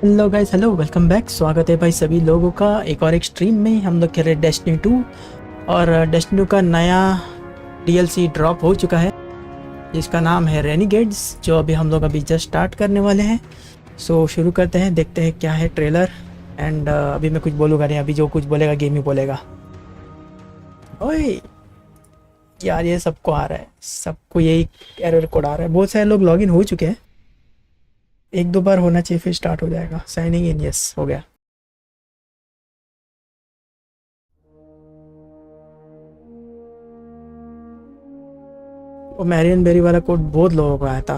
Hello guys, hello, welcome back. स्वागत है भाई सभी लोगों का एक और एक स्ट्रीम में। हम लोग खेल रहे डेस्टिनी 2 और डेस्टिनी 2 का नया DLC ड्रॉप हो चुका है जिसका नाम है रेनिगेड्स, जो अभी हम लोग जस्ट स्टार्ट करने वाले हैं। सो शुरू करते हैं, देखते हैं क्या है ट्रेलर। एंड अभी मैं कुछ बोलूँगा नहीं, अभी जो कुछ बोलेगा गेम ही बोलेगा। ओए यार, ये सबको आ रहा है, सबको यही एरर कोड आ रहा है। बहुत सारे लोग लॉगिन हो चुके हैं, एक दो बार होना चाहिए फिर स्टार्ट हो जाएगा। साइनिंग इन, यस हो गया। वो मैरियन बेरी वाला कोड बहुत लोगों को आया था।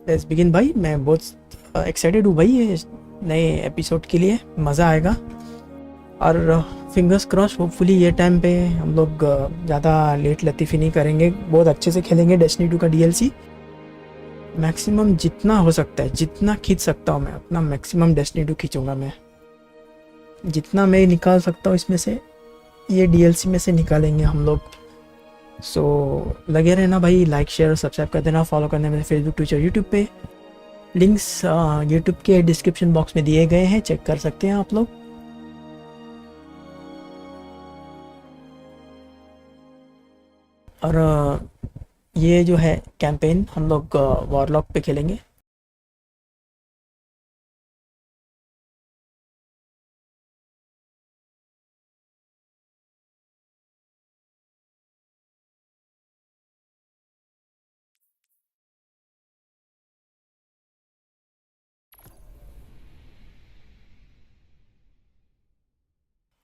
लेट्स बिगिन भाई। मैं बहुत एक्साइटेड हूँ भाई ये नए एपिसोड के लिए, मज़ा आएगा। और फिंगर्स क्रॉस, होपफुली ये टाइम पे हम लोग ज़्यादा लेट लतीफ़ी नहीं करेंगे, बहुत अच्छे से खेलेंगे डेस्टिनी 2 का DLC। मैक्सिमम जितना हो सकता है, जितना खींच सकता हूँ मैं, अपना मैक्सिमम डेस्टिनी 2 खींचूँगा मैं। जितना मैं निकाल सकता हूँ इसमें से, ये DLC में से निकालेंगे हम लोग। सो लगे रहना भाई, लाइक शेयर और सब्सक्राइब कर देना, फॉलो करने में फेसबुक, ट्विटर, यूट्यूब पे। लिंक्स यूट्यूब के डिस्क्रिप्शन बॉक्स में दिए गए हैं, चेक कर सकते हैं आप लोग। और ये जो है कैंपेन हम लोग वॉरलॉक पे खेलेंगे।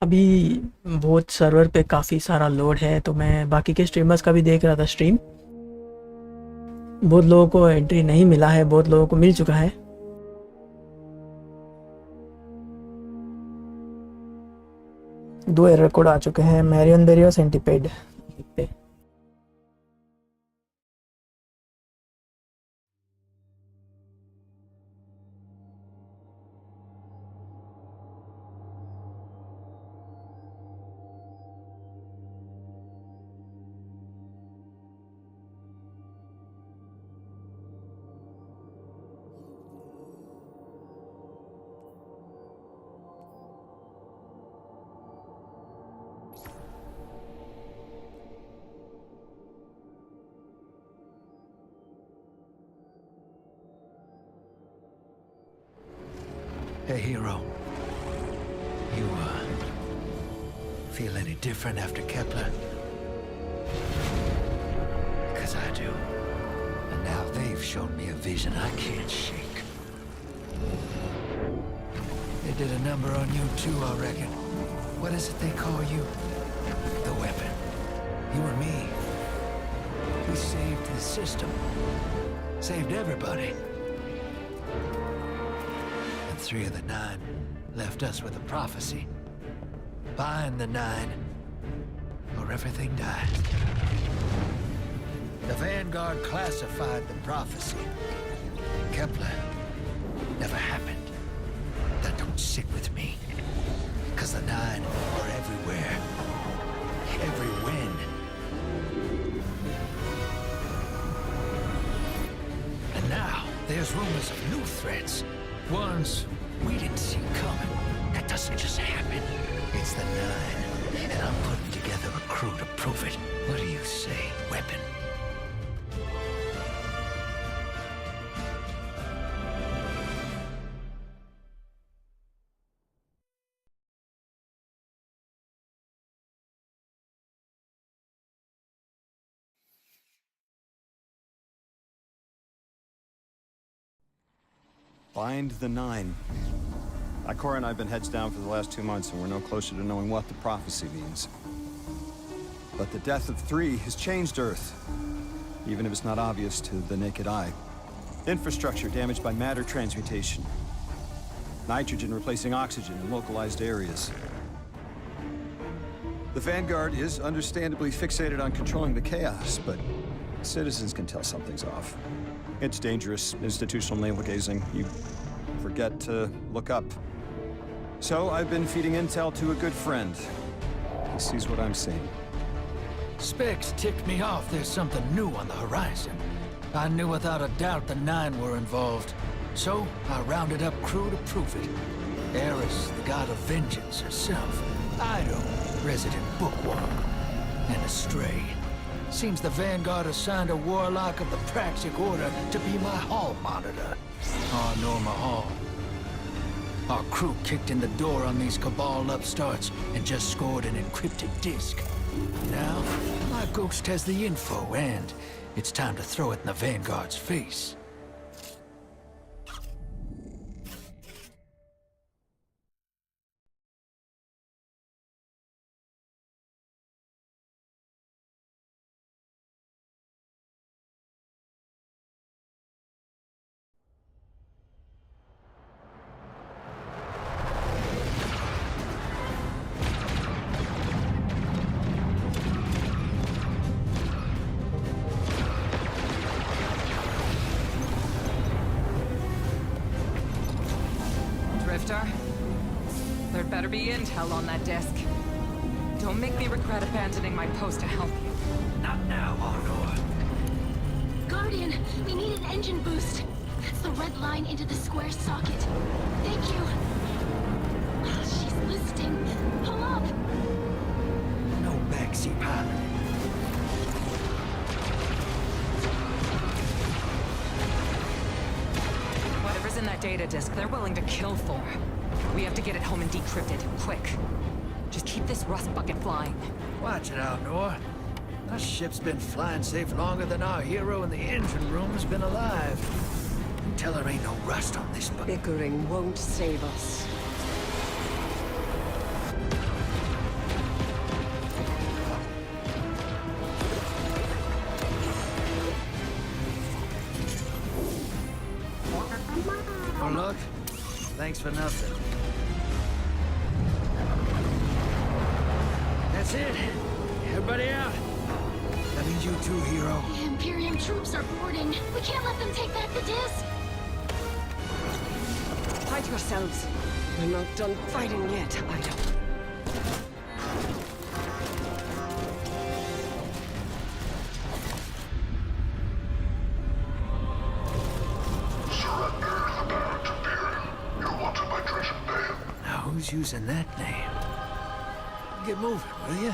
अभी बहुत सर्वर पे काफ़ी सारा लोड है, तो मैं बाकी के स्ट्रीमर्स का भी देख रहा था स्ट्रीम। बहुत लोगों को एंट्री नहीं मिला है, बहुत लोगों को मिल चुका है। दो एरर कोड आ चुके हैं, मैरियन बेरी और सेंटीपेड पे। Hey, hero. You, feel any different after Kepler? Because I do. And now they've shown me a vision I can't shake. They did a number on you too, I reckon. What is it they call you? The weapon. You and me. We saved the system. Saved everybody. 3 of the 9 left us with a prophecy. Find the 9, or before everything died. The Vanguard classified the prophecy. Kepler never happened. That don't sit with me. Cause the Nine are everywhere. Every when. And now, there's rumors of new threats. Ones we didn't see coming. That doesn't just happen. It's the Nine, and I'm putting together a crew to prove it. What do you say, Weapon? Find the Nine. Ikora and I have been heads down for the last 2 months, and we're no closer to knowing what the prophecy means. But the death of 3 has changed Earth, even if it's not obvious to the naked eye. Infrastructure damaged by matter transmutation. Nitrogen replacing oxygen in localized areas. The Vanguard is understandably fixated on controlling the chaos, but citizens can tell something's off. It's dangerous, institutional navel-gazing. You forget to look up. So I've been feeding intel to a good friend. He sees what I'm seeing. Specs ticked me off there's something new on the horizon. I knew without a doubt the Nine were involved. So I rounded up crew to prove it. Eris, the god of vengeance herself. Ido, resident bookworm. And Astray. Seems the Vanguard assigned a warlock of the Praxic Order to be my hall monitor. Our Norma Hall. Our crew kicked in the door on these Cabal upstarts and just scored an encrypted disk. Now, my ghost has the info, and it's time to throw it in the Vanguard's face. There'd better be intel on that disk. Don't make me regret abandoning my post to help you. Not now, Honor. Guardian, we need an engine boost. That's the red line into the square socket. Thank you. Oh, she's listing. Pull up. No backseat pilot. Whatever's in that data disk, they're willing to kill for. We have to get it home and decrypt it, quick. Just keep this rust bucket flying. Watch it out, Nor. Our ship's been flying safe longer than our hero in the engine room has been alive. Tell her ain't no rust on this bucket. Bickering won't save us. Oh, look. Thanks for nothing. That's it. Everybody out. That means you too, hero. The Imperium troops are boarding. We can't let them take back the disc. Hide yourselves. We're not done fighting yet, Ido. Who's using that name? Get moving, will you?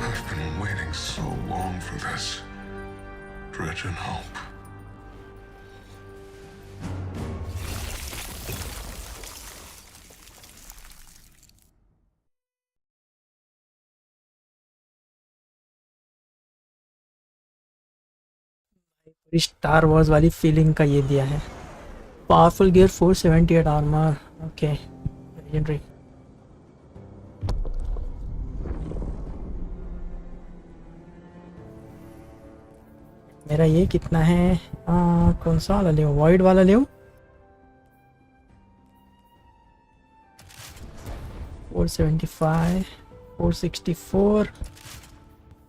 I've been waiting so long for this. Dredge and hope. Star Wars वाली feeling का ये दिया है। Powerful gear 478 armour, okay legendary. मेरा ये कितना है? कौन सा वाला ले? वाइड वाला ले? 475, 464,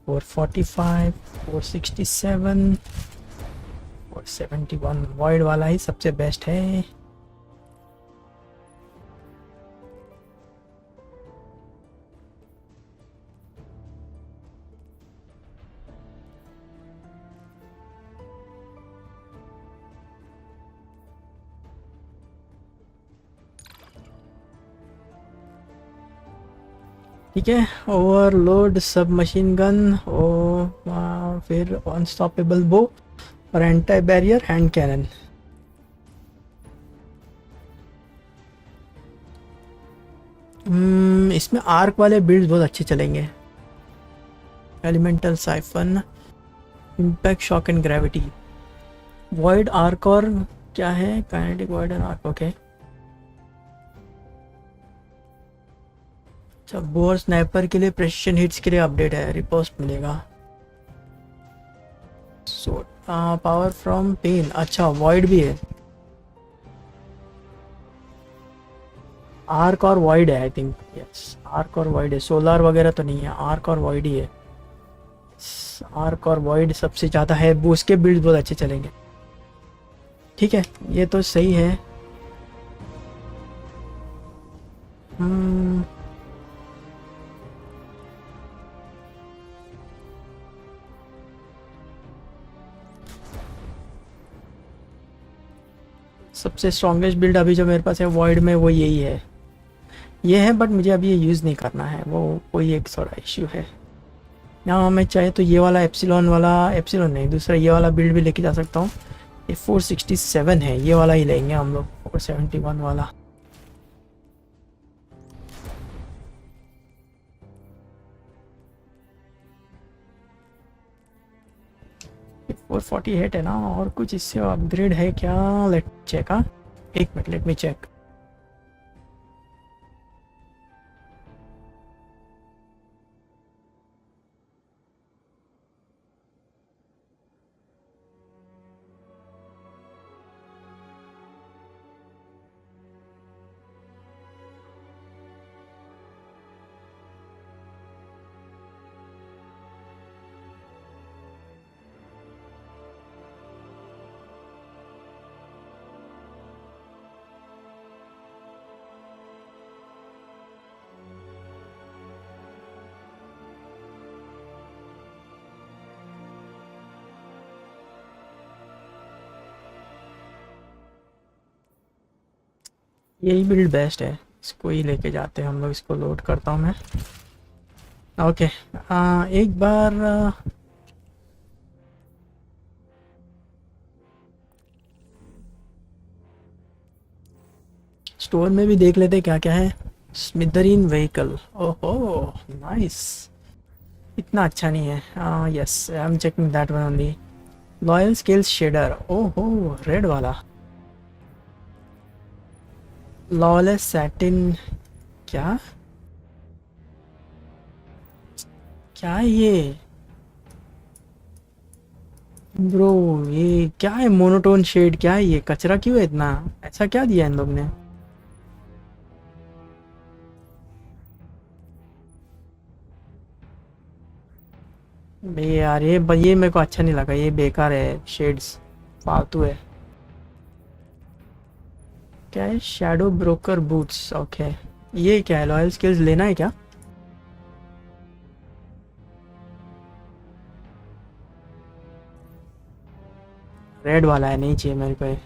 445, 467, 471। वाइड वाला ही सबसे बेस्ट है। ठीक है, ओवरलोड सब मशीन गन और फिर अनस्टॉपेबल बो और एंटी बैरियर हैंड कैनन। इसमें आर्क वाले बिल्ड्स बहुत अच्छे चलेंगे। Elemental siphon, impact shock and gravity, void arc और क्या है? Kinetic void and arc, okay. अच्छा, बोर स्नाइपर के लिए प्रेसिशन हिट्स के लिए अपडेट है, रिपोस्ट मिलेगा। सो पावर फ्रॉम पेन, अच्छा वॉइड भी है। आर्क और वॉइड है आई थिंक, यस आर्क और वॉइड है, सोलर वगैरह तो नहीं है, आर्क और वॉइड ही है। आर्क और वॉइड सबसे ज़्यादा है, वो उसके बिल्ड बहुत अच्छे चलेंगे। ठीक है, ये तो सही है। सबसे स्ट्रॉन्गेस्ट बिल्ड अभी जो मेरे पास है वॉइड में वो यही है, ये है, बट मुझे अभी ये यूज़ नहीं करना है, वो कोई एक थोड़ा इश्यू है। यहाँ मैं चाहे तो ये वाला एप्सिलॉन नहीं, दूसरा ये वाला बिल्ड भी लेके जा सकता हूँ। ये 467 है, ये वाला ही लेंगे हम लोग, 471 वाला। ये 448 है ना, और कुछ इससे अपग्रेड है क्या? Let check. एक मिनट, लेट मी चेक। यही बिल्ड बेस्ट है, इसको ही लेके जाते हैं हम लोग। इसको लोड करता हूँ मैं। ओके, एक बार स्टोर में भी देख लेते क्या क्या है। स्मिदरीन व्हीकल, ओहो नाइस, इतना अच्छा नहीं है। Yes, I am checking that one only. Loyal scales shader, ओहो रेड वाला। लॉलेस सैटिन, क्या क्या है ये ब्रो? ये क्या है? मोनोटोन शेड क्या है ये? कचरा क्यों है इतना? ऐसा क्या दिया इन लोग ने? बे यार, ये मेरे को अच्छा नहीं लगा, ये बेकार है, शेड्स फालतू है। क्या है? Shadow broker boots, okay. ये क्या है? लॉयल स्किल्स लेना है क्या? रेड वाला है, नहीं चाहिए मेरे को ये।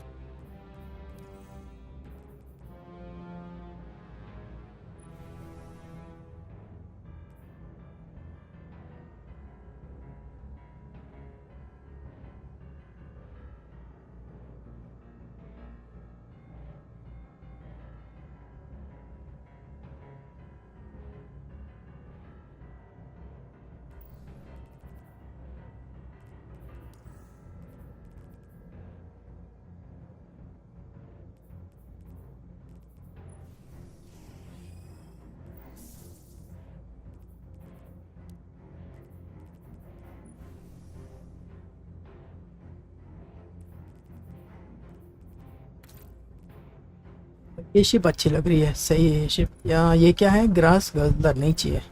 ये शिप अच्छी लग रही है, सही है ये शिप। या ये क्या है, ग्रास गजलर नहीं चाहिए।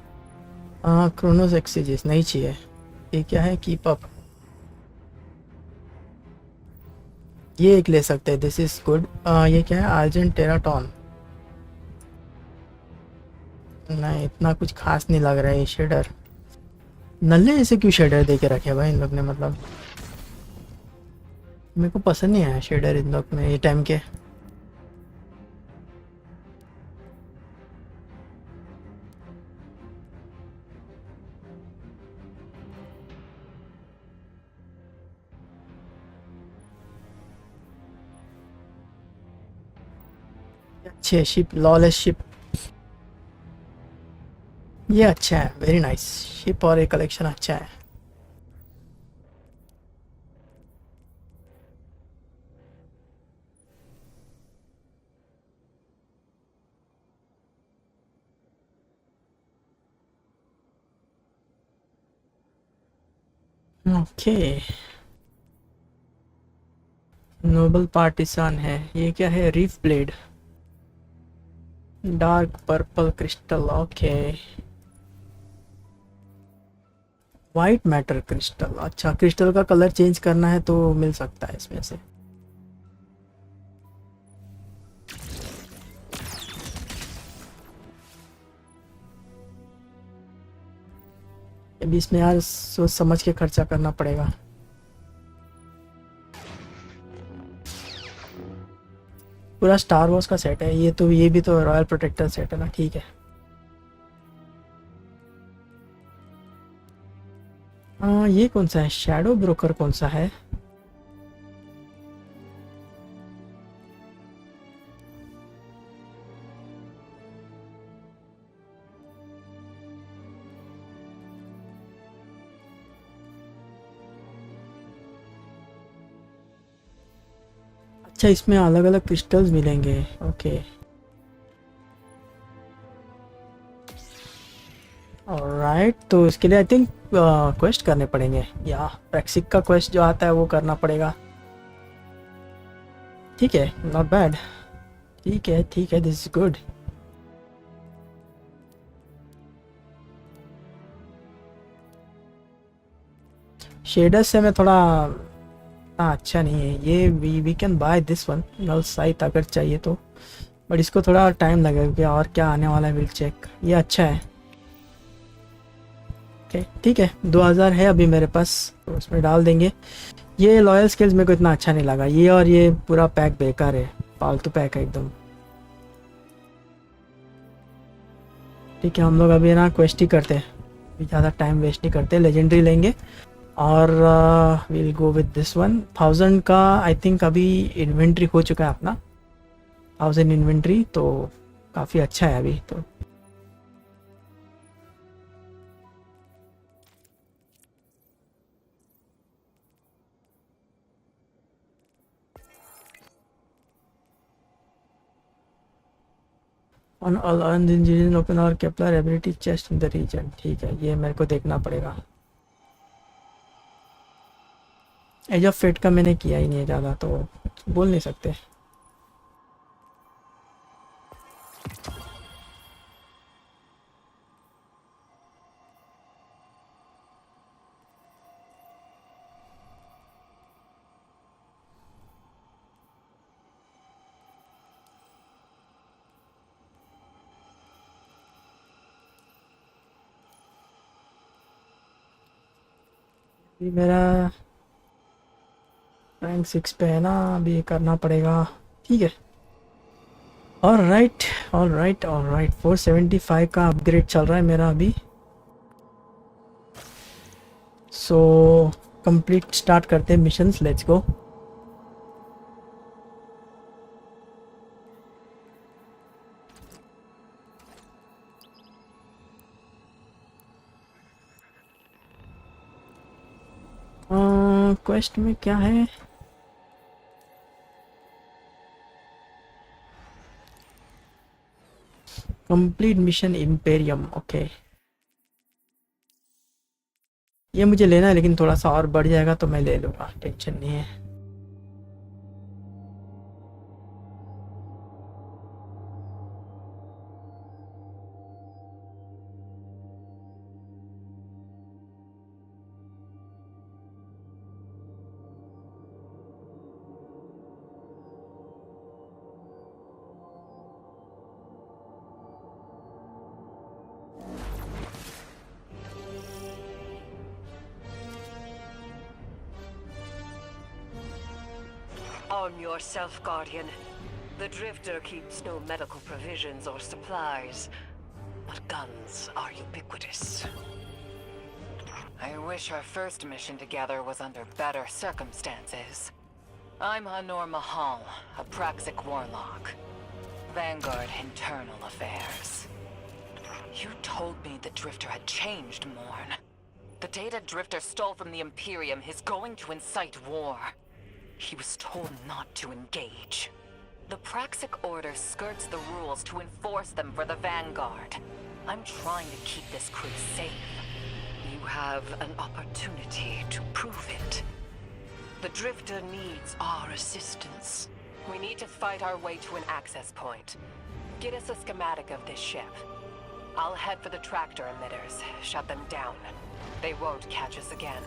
क्रोनोस एक्सीजिस नहीं चाहिए। ये क्या है, कीप अप, ये एक ले सकते हैं, दिस इज गुड। ये क्या है, आर्जेंट टेराटॉन, नहीं इतना कुछ खास नहीं लग रहा है ये शेडर। नल्ले ऐसे क्यों शेडर दे के रखे भाई इन लोग ने, मतलब मेरे को पसंद नहीं आया शेडर इन लोग में ये टाइम के। अच्छे शिप, लॉलेस शिप, ये अच्छा है, वेरी नाइस शिप और ये कलेक्शन अच्छा है। ओके, नोबल पार्टिसान है। ये क्या है, reef blade, dark purple crystal, okay. White matter crystal, अच्छा क्रिस्टल का कलर चेंज करना है तो मिल सकता है इसमें से। अभी इसमें यार सोच समझ के खर्चा करना पड़ेगा। पूरा स्टार वॉर्स का सेट है ये तो, ये भी तो रॉयल प्रोटेक्टर सेट है ना, ठीक है। ये कौन सा है, शैडो ब्रोकर कौन सा है, अच्छा इसमें अलग अलग क्रिस्टल्स मिलेंगे, ओके। ऑलराइट, तो इसके लिए आई थिंक क्वेस्ट करने पड़ेंगे, या प्रैक्सिक का क्वेस्ट जो आता है वो करना पड़ेगा। ठीक है, नॉट बैड, ठीक है ठीक है, दिस इज गुड। शेडर्स से मैं थोड़ा अच्छा नहीं है ये, we can buy this one null site अगर चाहिए तो, बट इसको थोड़ा टाइम लगेगा और क्या आने वाला है विल चेक। ये अच्छा है, ओके ठीक है। 2000 है अभी मेरे पास तो उसमें डाल देंगे। ये लॉयल स्किल्स मेरे को इतना अच्छा नहीं लगा, ये और ये पूरा पैक बेकार है, फालतू पैक है एकदम। ठीक है, हम लोग अभी ना क्वेस्ट ही करते हैं, ज़्यादा टाइम वेस्ट नहीं करते, लेजेंडरी लेंगे और will go with this one. 1000 का आई थिंक अभी इन्वेंट्री हो चुका है अपना, 1000 इन्वेंट्री तो काफ़ी अच्छा है अभी तो। ऑन ऑल इंजीनियरिंग ओपन और Kepler ability chest in the region, ठीक है ये मेरे को देखना पड़ेगा। एज ऑफ फेट का मैंने किया ही नहीं है ज़्यादा तो बोल नहीं सकते। अभी मेरा रैंक 6 पे है ना, अभी करना पड़ेगा, ठीक है। All right all right all right, 475 का अपग्रेड चल रहा है मेरा अभी। सो कंप्लीट स्टार्ट करते हैं मिशंस, लेट्स गो। क्वेस्ट में क्या है, कंप्लीट मिशन इम्पेरियम, ओके ये मुझे लेना है, लेकिन थोड़ा सा और बढ़ जाएगा तो मैं ले लूँगा, टेंशन नहीं है। Arm yourself, Guardian. The Drifter keeps no medical provisions or supplies, but guns are ubiquitous. I wish our first mission together was under better circumstances. I'm Hanor Mahal, a Praxic warlock. Vanguard Internal Affairs. You told me the Drifter had changed, Morn. The data Drifter stole from the Imperium is going to incite war. He was told not to engage. The Praxic Order skirts the rules to enforce them for the Vanguard. I'm trying to keep this crew safe. You have an opportunity to prove it. The Drifter needs our assistance. We need to fight our way to an access point. Get us a schematic of this ship. I'll head for the tractor emitters, shut them down. They won't catch us again.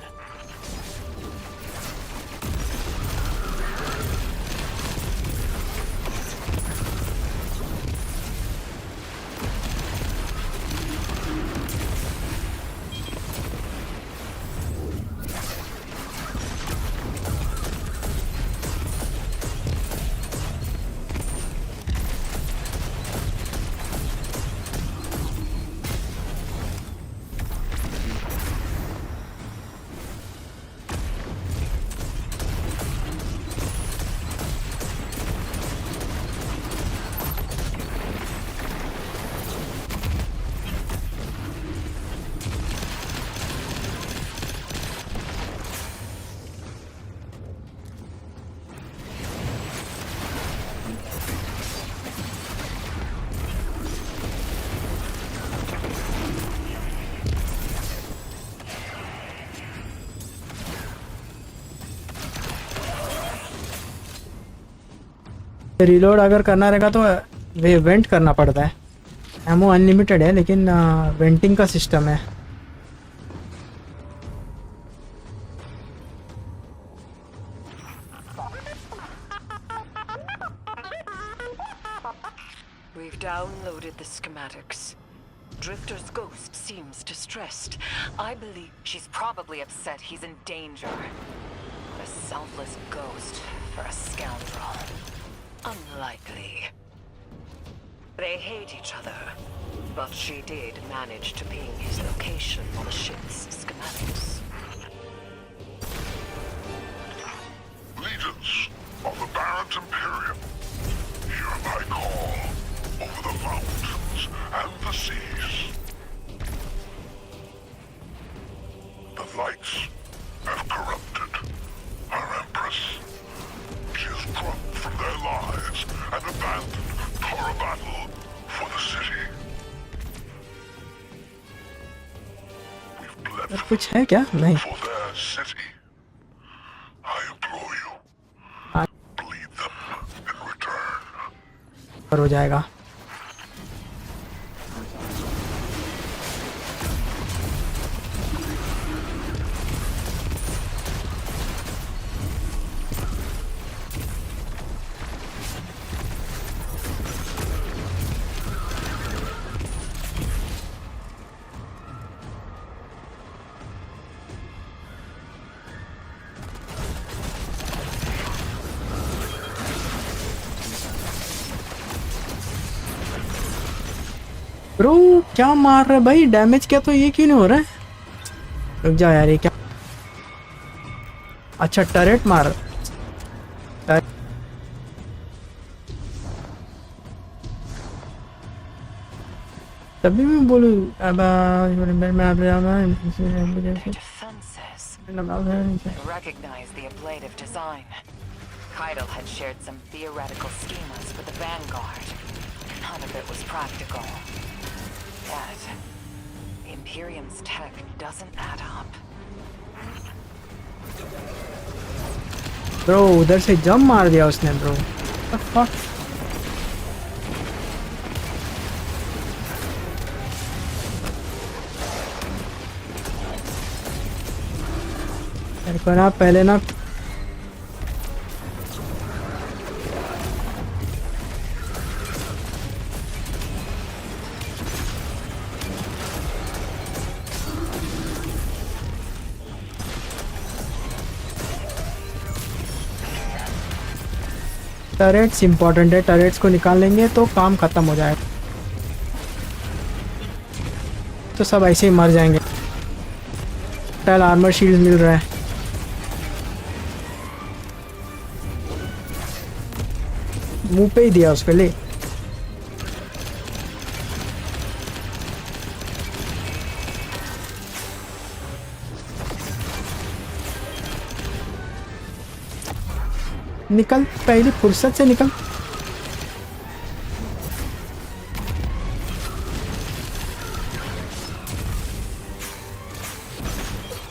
Reload अगर करना रहेगा तो वे went करना पड़ता है। Ammo unlimited है लेकिन वेंटिंग का सिस्टम है। We've downloaded the schematics. Drifter's ghost seems distressed. I believe she's probably upset he's in danger. What a selfless ghost for a scoundrel. Unlikely. They hate each other, but she did manage to ping his location on the ship's schematics. Legions of the Barrett Imperium, hear my call over the mountains and the seas. The lights have corrupted our Empress. She has dropped from their lives and abandoned for a battle for the city. We've left कुछ है क्या? नहीं। for their city. I implore you, bleed them in return. पर हो जाएगा। Bro क्या मार रहा है भाई? डैमेज क्या? तो ये क्यों नहीं हो रहा है? रुक जा यार, ये क्या? अच्छा टरेट मार। तभी मैं बोलूँ अब Recognize the ablative design. Keitel had shared some theoretical schemas with the Vanguard. None of it was practical. Yet, Imperium's tech doesn't add up. Bro उधर से जंप मार दिया उसने ब्रो। What the fuck? मेरे को ना पहले ना टरेट्स इंपॉर्टेंट है, टरेट्स को निकाल लेंगे तो काम ख़त्म हो जाएगा, तो सब ऐसे ही मर जाएंगे। टैल आर्मर शील्ड मिल रहा है, मुंह पे ही दिया उसको, ले। निकल, पहली फुर्सत से निकल।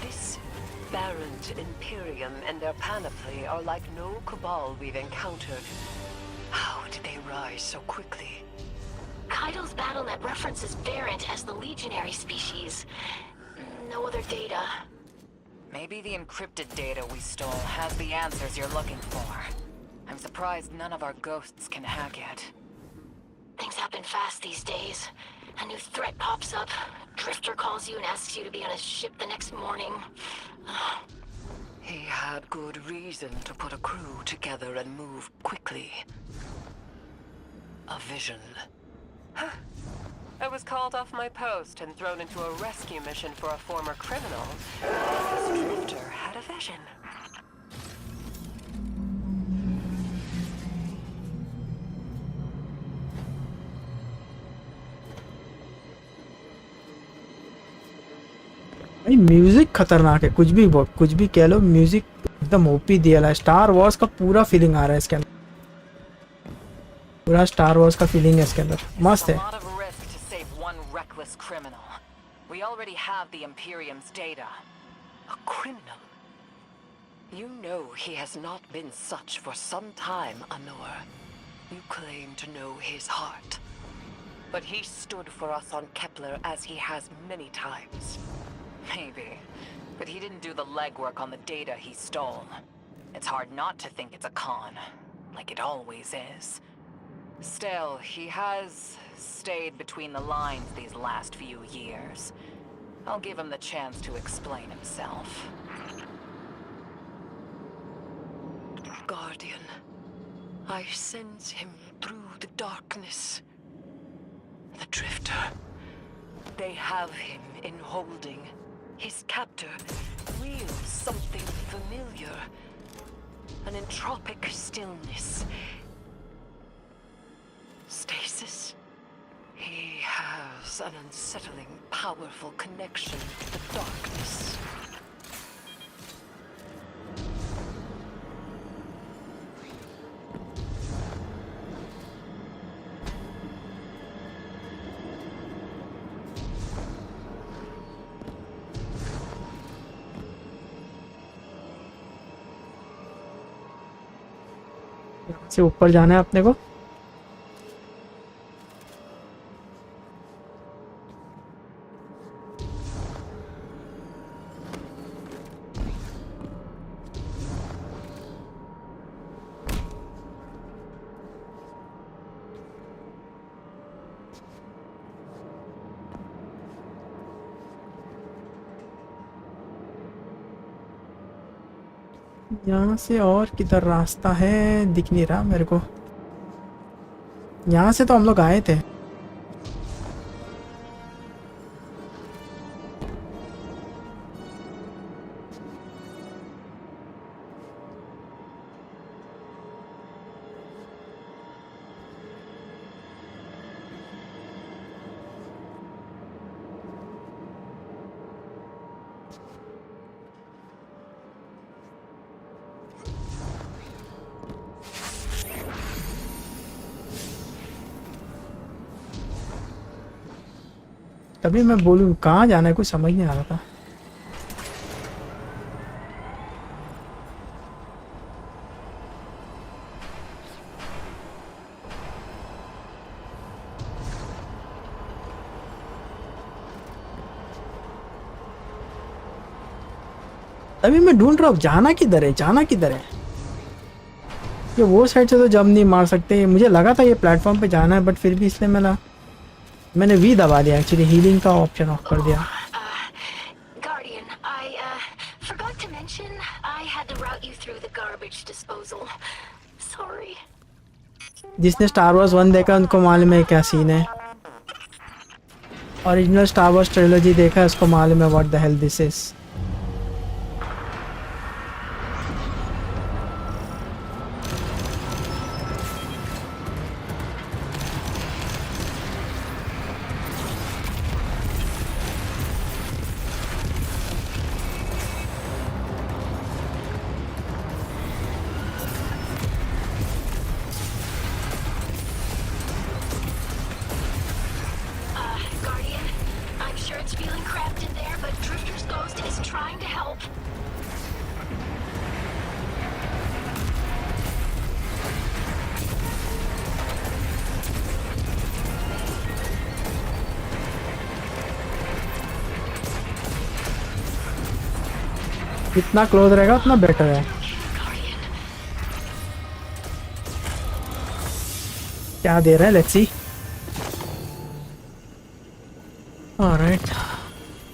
This barren Imperium and their panoply are like no cabal we've encountered. How did they rise so quickly? Kaido's BattleNet references Variant as the legionary species. No other data. Maybe the encrypted data we stole has the answers you're looking for. I'm surprised none of our ghosts can hack it. Things happen fast these days. A new threat pops up. Drifter calls you and asks you to be on a ship the next morning. He had good reason to put a crew together and move quickly. A vision. I was called off my post and thrown into a rescue mission for a former criminal. This drifter had a vision. भाई music खतरनाक है, कुछ भी बोल, कुछ भी कह लो, music एकदम ओपी दिया है। स्टार वॉर्स का पूरा फीलिंग आ रहा है इसके अंदर, पूरा स्टार वॉर्स का फीलिंग है इसके अंदर, मस्त है। We already have the Imperium's data. A criminal? You know he has not been such for some time, Anor. You claim to know his heart. But he stood for us on Kepler as he has many times. Maybe, but he didn't do the legwork on the data he stole. It's hard not to think it's a con, like it always is. Still, he has stayed between the lines these last few years. I'll give him the chance to explain himself. Guardian, I sense him through the darkness. The Drifter. They have him in holding. His captor wields something familiar. An entropic stillness. Stasis. He has an unsettling, powerful connection to the darkness. यहाँ से ऊपर जाना है अपने को। यहाँ से और किधर रास्ता है, दिख नहीं रहा मेरे को। यहाँ से तो हम लोग आए थे। तभी मैं बोलूँ कहाँ जाना है, कुछ समझ नहीं आ रहा था। तभी मैं ढूंढ रहा हूँ जाना किधर है, जाना किधर है। ये वो साइड से तो जंप नहीं मार सकते, मुझे लगा था ये प्लेटफॉर्म पे जाना है, बट फिर भी इसलिए मैंने वी दबा दिया, एक्चुअली हीलिंग का ऑप्शन ऑफ कर दिया। Guardian, I forgot to mention I had to route you through the garbage disposal. Sorry. जिसने स्टार वॉर्स 1 देखा उनको मालूम है क्या सीन है। ओरिजिनल स्टार वॉर्स ट्रिलॉजी देखा है उसको मालूम है what the hell this is. Guardian, I'm sure it's feeling cramped in there, but Drifter's ghost is trying to help. जितना क्लोज रहेगा उतना बेटर है। Guardian, क्या दे रहा है, लेट्स सी। ऑलराइट।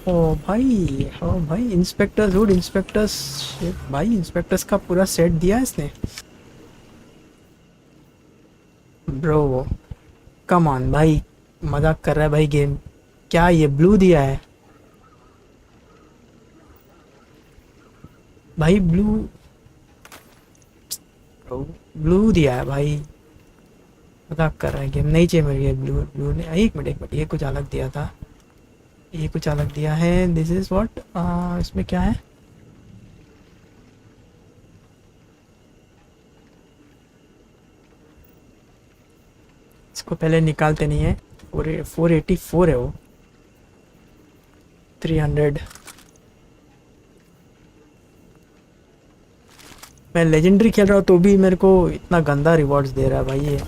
ओ भाई इंस्पेक्टर्स वुड इंस्पेक्टर्स भाई इंस्पेक्टर्स का पूरा सेट दिया है इसने। ब्रो कम ऑन भाई, मजाक कर रहा है भाई गेम। क्या ये ब्लू दिया है भाई? ब्लू दिया है भाई, मजाक कर रहा है गेम। नहीं चाहिए मेरे ब्लू ने। एक मिनट ये कुछ अलग दिया था, ये कुछ अलग दिया है। दिस इज व्हाट, इसमें क्या है? इसको पहले निकालते नहीं है। 484 है वो। 300। मैं लेजेंडरी खेल रहा हूँ तो भी मेरे को इतना गंदा रिवॉर्ड्स दे रहा है भाई ये।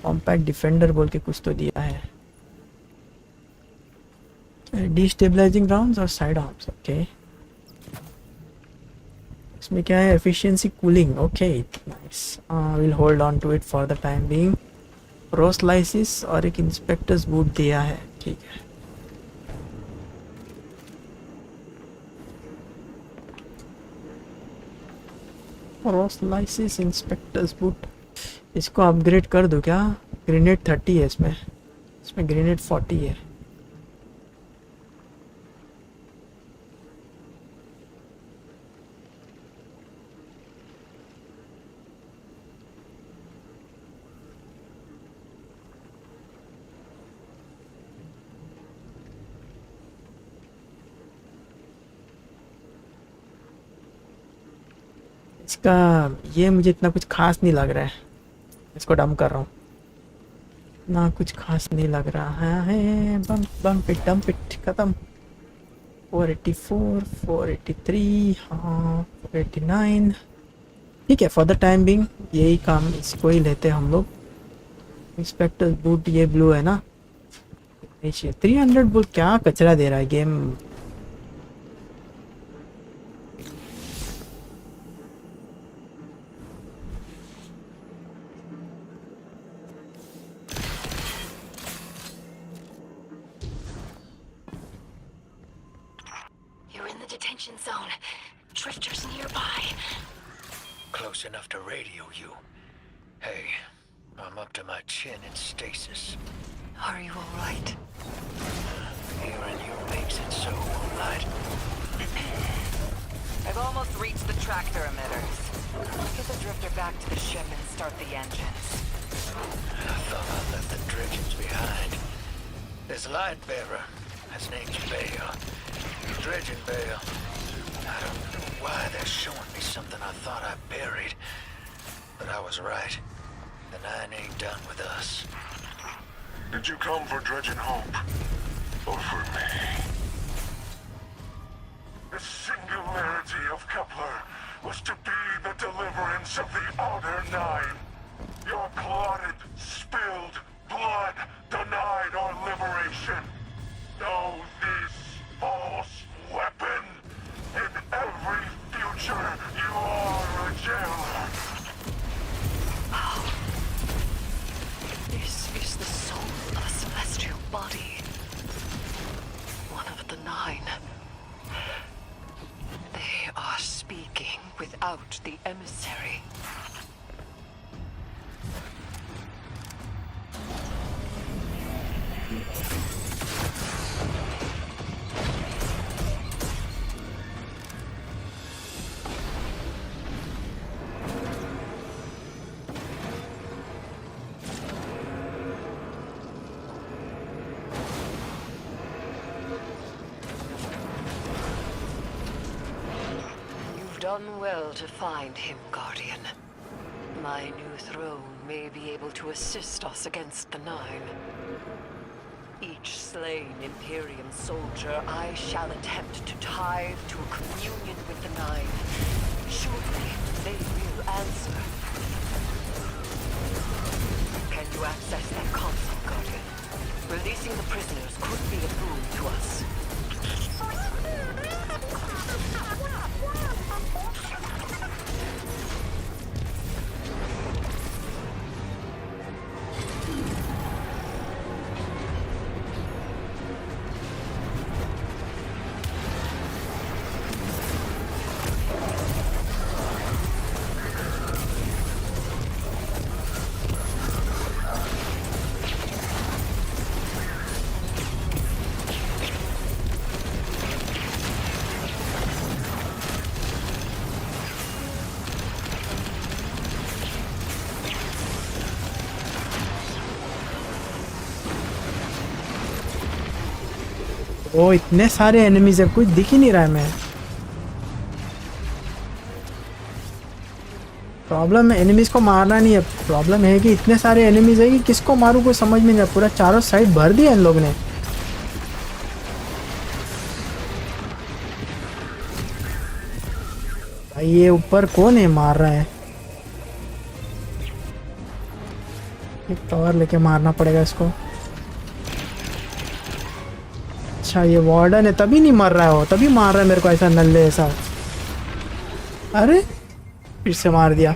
कॉम्पैक्ट डिफेंडर बोल के कुछ तो दिया है। डिस्टेबलाइजिंग राउंड्स और साइड आर्म्स, ओके। इसमें क्या है? Efficiency cooling, okay nice. Will hold on to it for the time being. रोस्लाइसिस और एक इंस्पेक्टर्स बूट दिया है, ठीक है। रोस्लाइसिस इंस्पेक्टर्स बूट, इसको अपग्रेड कर दूं क्या? ग्रेनेड 30 है इसमें ग्रेनेड 40 है। इसका ये मुझे इतना कुछ खास नहीं लग रहा है, इसको डंप कर रहा हूँ। ना कुछ खास नहीं लग रहा है। बम पिट खत्म। 484 483 हाँ 489, ठीक है। फॉर द टाइम बिंग यही काम, इसको ही लेते हैं हम लोग। इंस्पेक्टर बूट ये ब्लू है ना, 300 बूट। क्या कचरा दे रहा है game. detention zone. Drifters nearby. Close enough to radio you. Hey, I'm up to my chin in stasis. Are you alright? Hearing you makes it so, Moonlight. I've almost reached the tractor emitters. Get the drifter back to the ship and start the engines. I thought I left the dredgings behind. This light bearer, his name's Bale. Dredging Bale. I don't know why they're showing me something I thought I buried. But I was right. The Nine ain't done with us. Did you come for Dredging Hope? Or for me? The singularity of Kepler was to be the deliverance of the Outer Nine. Your clotted, spilled blood denied our liberation. Know this false weapon. In every future, you are a jailer. This is the soul of a celestial body. One of the Nine. They are speaking without the emissary. Done well to find him, Guardian. My new throne may be able to assist us against the Nine. Each slain Imperium soldier I shall attempt to tithe to a communion with the Nine. Surely they will answer. Can you access that console, Guardian? Releasing the prisoners could be a boon to us. ओ इतने सारे enemies है, कुछ दिख ही नहीं रहा है। मैं problem enemies को मारना नहीं है, प्रॉब्लम है कि इतने सारे एनिमीज है कि किसको मारूं कोई समझ में नहीं आता। पूरा चारों साइड भर दिया इन लोग ने। भाई ये ऊपर कौन है मार रहा है? एक टावर लेके मारना पड़ेगा इसको। अच्छा ये वार्डन है तभी नहीं मर रहा है, वो तभी मार रहा है मेरे को ऐसा नल्ले ऐसा। अरे फिर से मार दिया।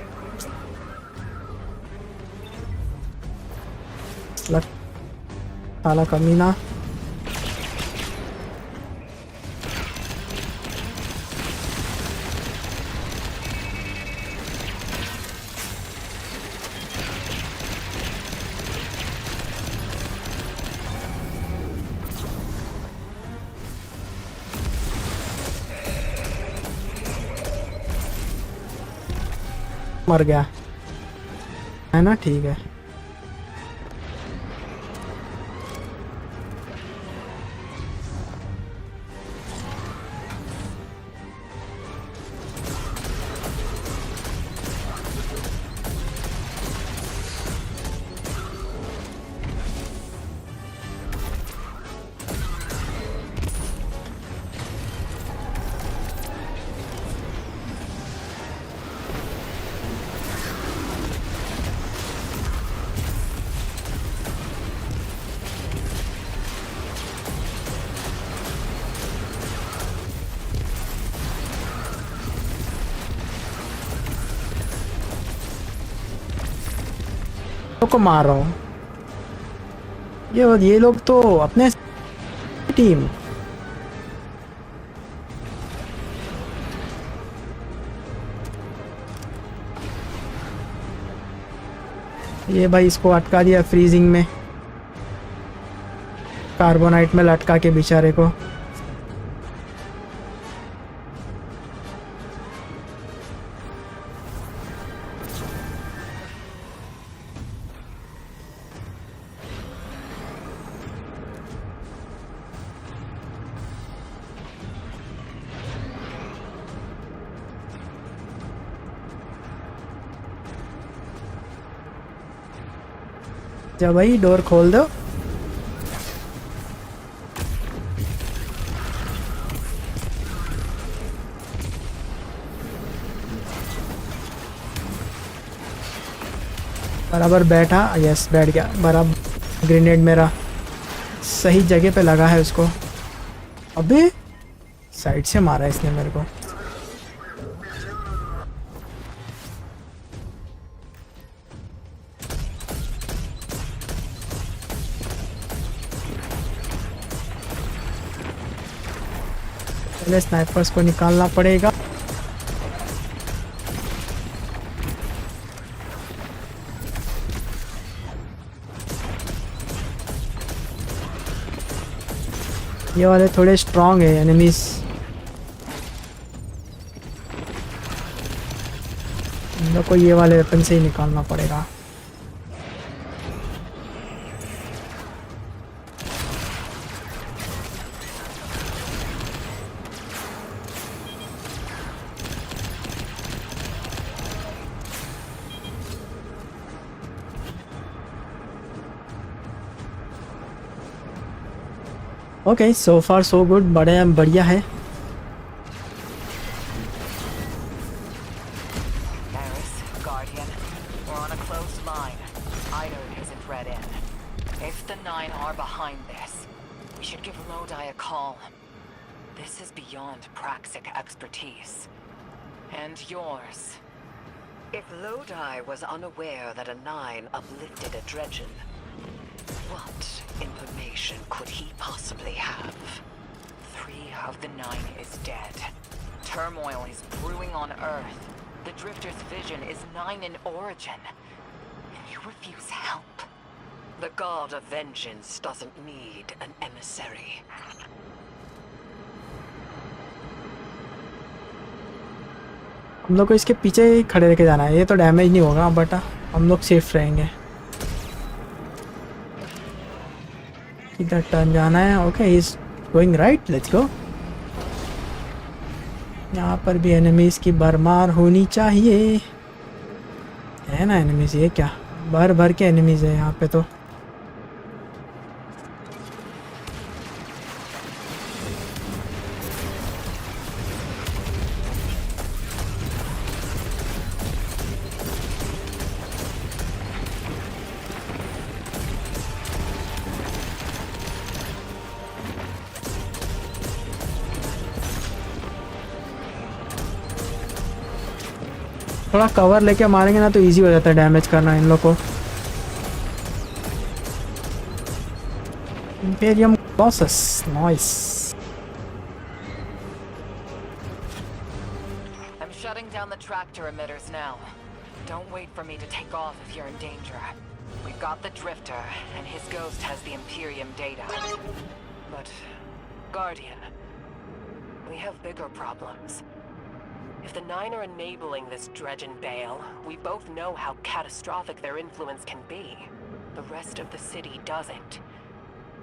साला कमीना। मर गया है ना, ठीक है। को मार रहा हूँ। ये लोग तो अपने टीम। ये भाई इसको अटका दिया फ्रीजिंग में, कार्बोनाइट में लटका के बेचारे को। जा भाई डोर खोल दो। बराबर बैठा, यस बैठ गया बराबर। ग्रेनेड मेरा सही जगह पे लगा है उसको। अबे साइड से मारा इसने मेरे को। पहले स्नाइपर्स को निकालना पड़ेगा। ये वाले थोड़े स्ट्रांग है एनिमीज, हम लोग को ये वाले वेपन से ही निकालना पड़ेगा। ओके, सो फार सो गुड, बढ़िया है। Eris, Guardian, we're on a close line. Idod isn't read in. If the 9 are behind this, we should give Lodi a call. This is beyond Praxic expertise. And yours. If Lodi was unaware that a 9 uplifted a Dredgen, what information could he possibly have? 3 of the 9 is dead. Turmoil is brewing on Earth. The Drifter's vision is 9 in origin. And you refuse help. The god of vengeance doesn't need an emissary. हम लोग को इसके पीछे ही खड़े रह के जाना है, ये तो डैमेज नहीं होगा बट हम लोग सेफ रहेंगे। इधर टर्न जाना है। Okay, he is going right, let's go. यहाँ पर भी एनिमीज की भरमार होनी चाहिए, है ना एनिमीज? ये क्या भर भर के एनिमीज है यहाँ पे तो। थोड़ा कवर लेके मारेंगे ना तो इजी हो जाता है डैमेज करना इन लोग को। Imperium Colossus, nice. I'm shutting down the tractor emitters now. Don't wait for me to take off if you're in danger. We've got the Drifter, and his ghost has the Imperium data. But, Guardian, we have bigger problems. If the 9 are enabling this Dredgen Bale, we both know how catastrophic their influence can be. The rest of the city doesn't.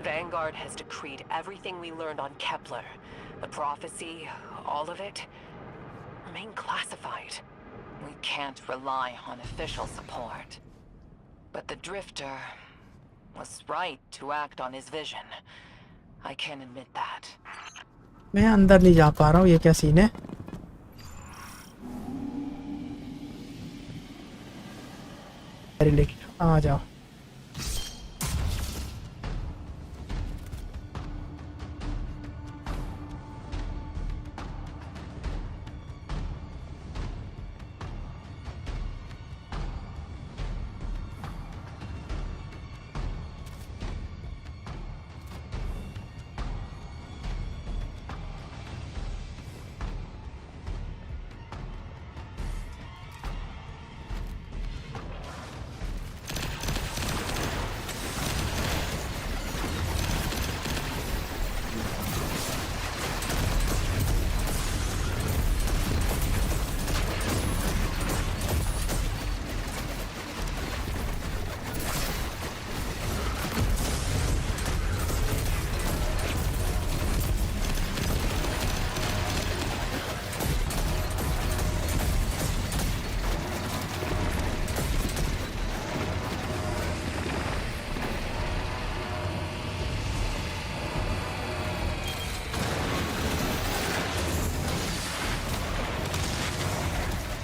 Vanguard has decreed everything we learned on Kepler. The prophecy, all of it, remain classified. We can't rely on official support. But the Drifter was right to act on his vision. I can admit that. मैं अंदर नहीं जा पा रहा हूँ, ये क्या scene है? आ जाओ।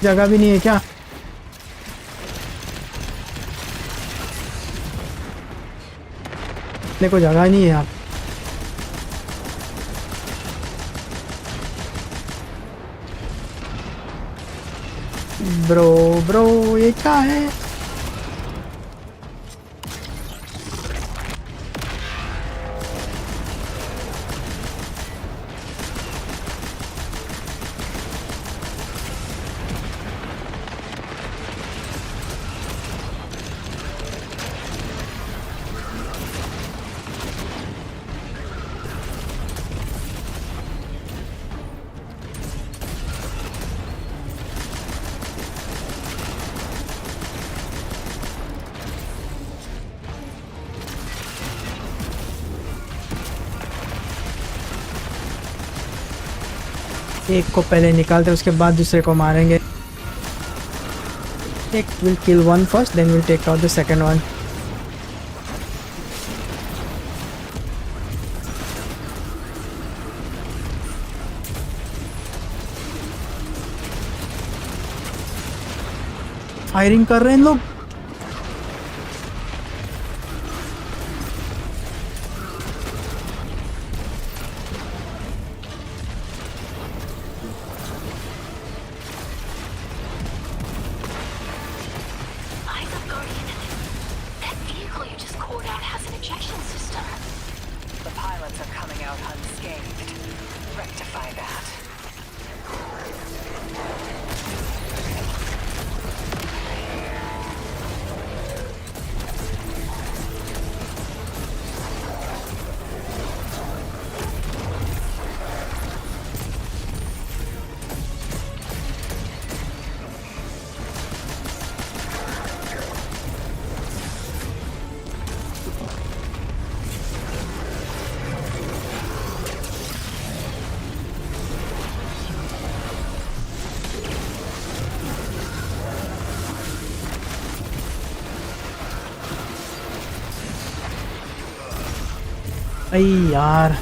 जगह भी नहीं है क्या? अपने को जगह नहीं है यहाँ। ब्रो ये क्या है? एक को पहले निकालते उसके बाद दूसरे को मारेंगे। एक will kill one first then will take out the second one. Firing कर रहे हैं लोग। The pilots are coming out unscathed. Rectify that. अरे यार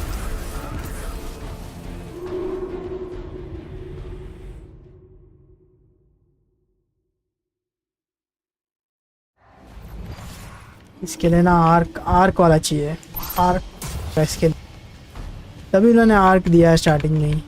इसके लिए ना आर्क वाला चाहिए। आर्क इसके तभी उन्होंने आर्क दिया है स्टार्टिंग में ही।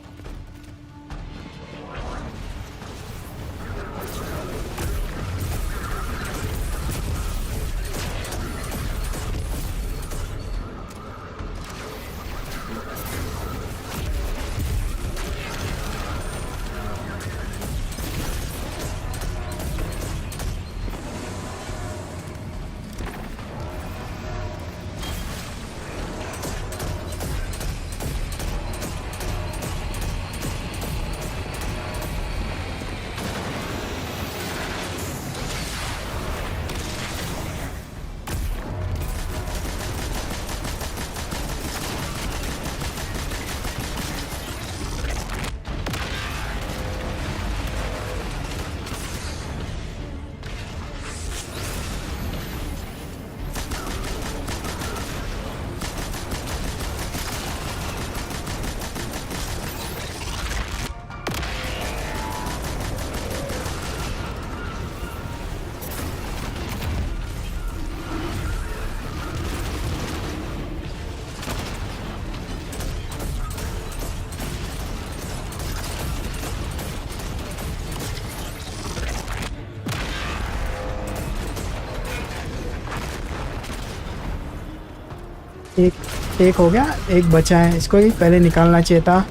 एक हो गया, एक बचा है। इसको ही पहले निकालना चाहिए था।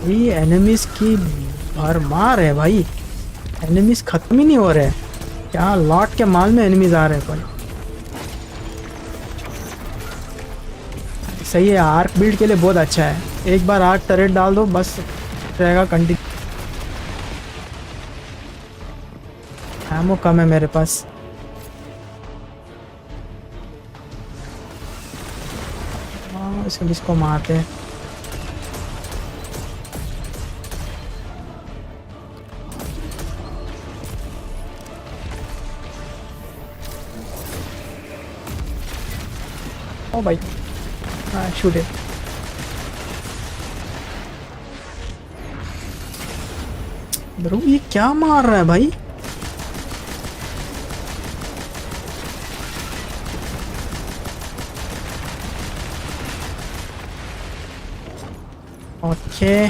ये एनिमीज की भरमार है भाई। एनिमीज खत्म ही नहीं हो रहे। क्या लॉट के माल में एनिमीज आ रहे हैं। पर सही है, आर्क बिल्ड के लिए बहुत अच्छा है। एक बार आर्क टरेट डाल दो बस रहेगा कंटिन्यू। एमो कम है मेरे पास। हाँ इसको मारते हैं। ओ भाई शूट है। ब्रो ये क्या मार रहा है भाई। ओके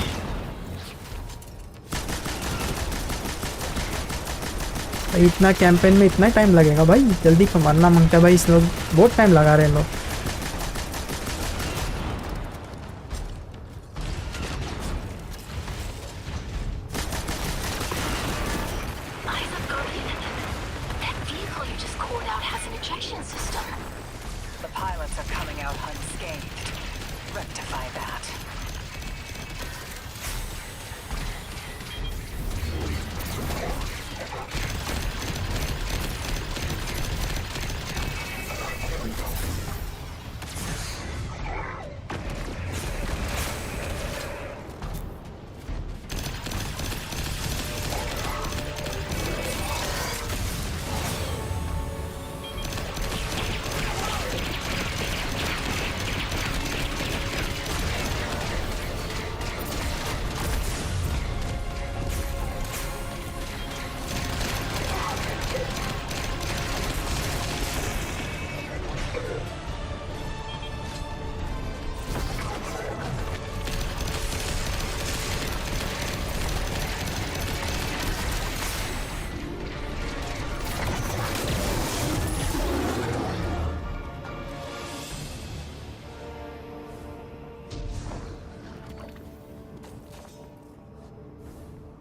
इतना कैंपेन में इतना टाइम लगेगा भाई। जल्दी मरना मांगता है भाई। इस लोग बहुत टाइम लगा रहे हैं लोग। that.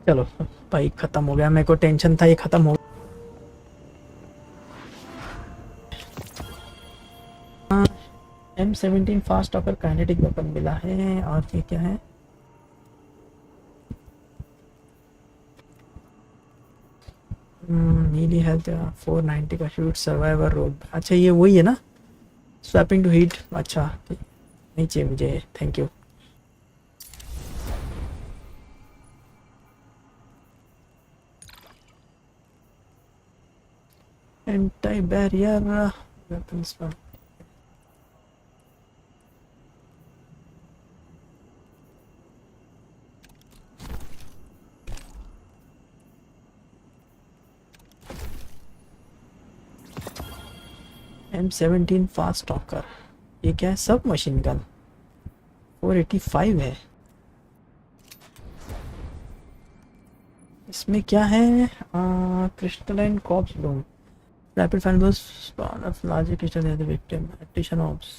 चलो भाई खत्म हो गया, मेरे को टेंशन था ये खत्म हो गया। M17 fast talker kinetic weapon मिला है। और ये क्या है? नीली हेल्थ 490 का शूट सर्वाइवर रोल। अच्छा ये वही है ना, स्वैपिंग टू हीट। अच्छा नहीं चाहिए मुझे, thank you. Anti-barrier weapons from M17 fast talker. ये क्या है? सब मशीन गन 485 है। इसमें क्या है? Crystalline cops bloom, rapid fan burst spawn of larger crystal near the victim. Attrition orbs.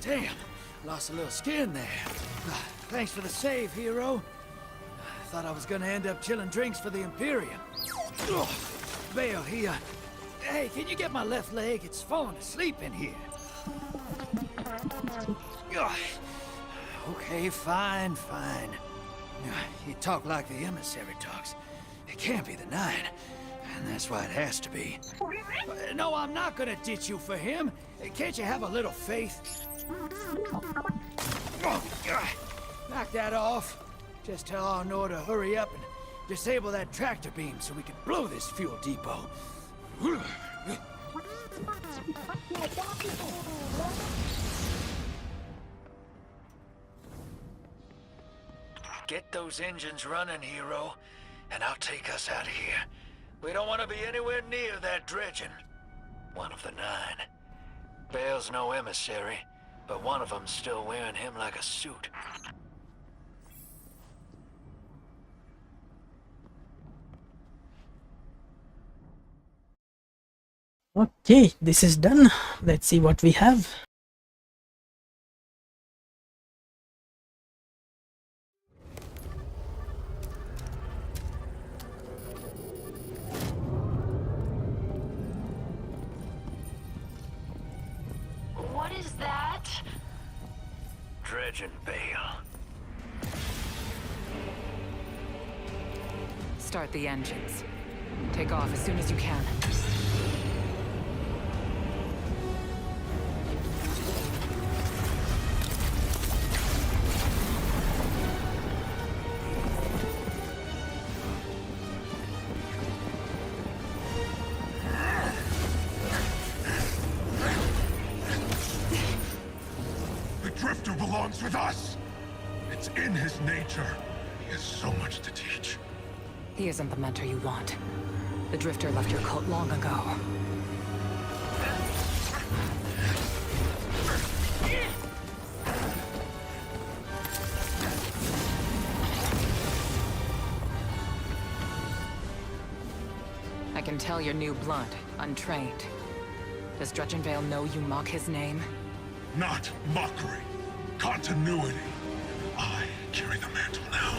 Damn, lost a little skin there. Thanks for the save, hero. Thought I was gonna end up chilling drinks for the Imperium. Bale, hey, can you get my left leg? It's falling asleep in here. Okay, fine. You talk like the emissary talks. It can't be the 9, and that's why it has to be. No, I'm not gonna ditch you for him. Can't you have a little faith? Knock that off. Just tell Arnor to hurry up and disable that tractor beam so we can blow this fuel depot. Get those engines running, hero, and I'll take us out of here. We don't want to be anywhere near that dredging. One of the 9. Bale's no emissary, but one of them's still wearing him like a suit. Okay, this is done. Let's see what we have. What is that? Dredging Bale. Start the engines. Take off as soon as you can. The Drifter belongs with us. It's in his nature. He has so much to teach. He isn't the mentor you want. The Drifter left your cult long ago. I can tell you're new blood, untrained. Does Dredgenvale know you mock his name? Not mockery. Continuity. I carry the mantle now.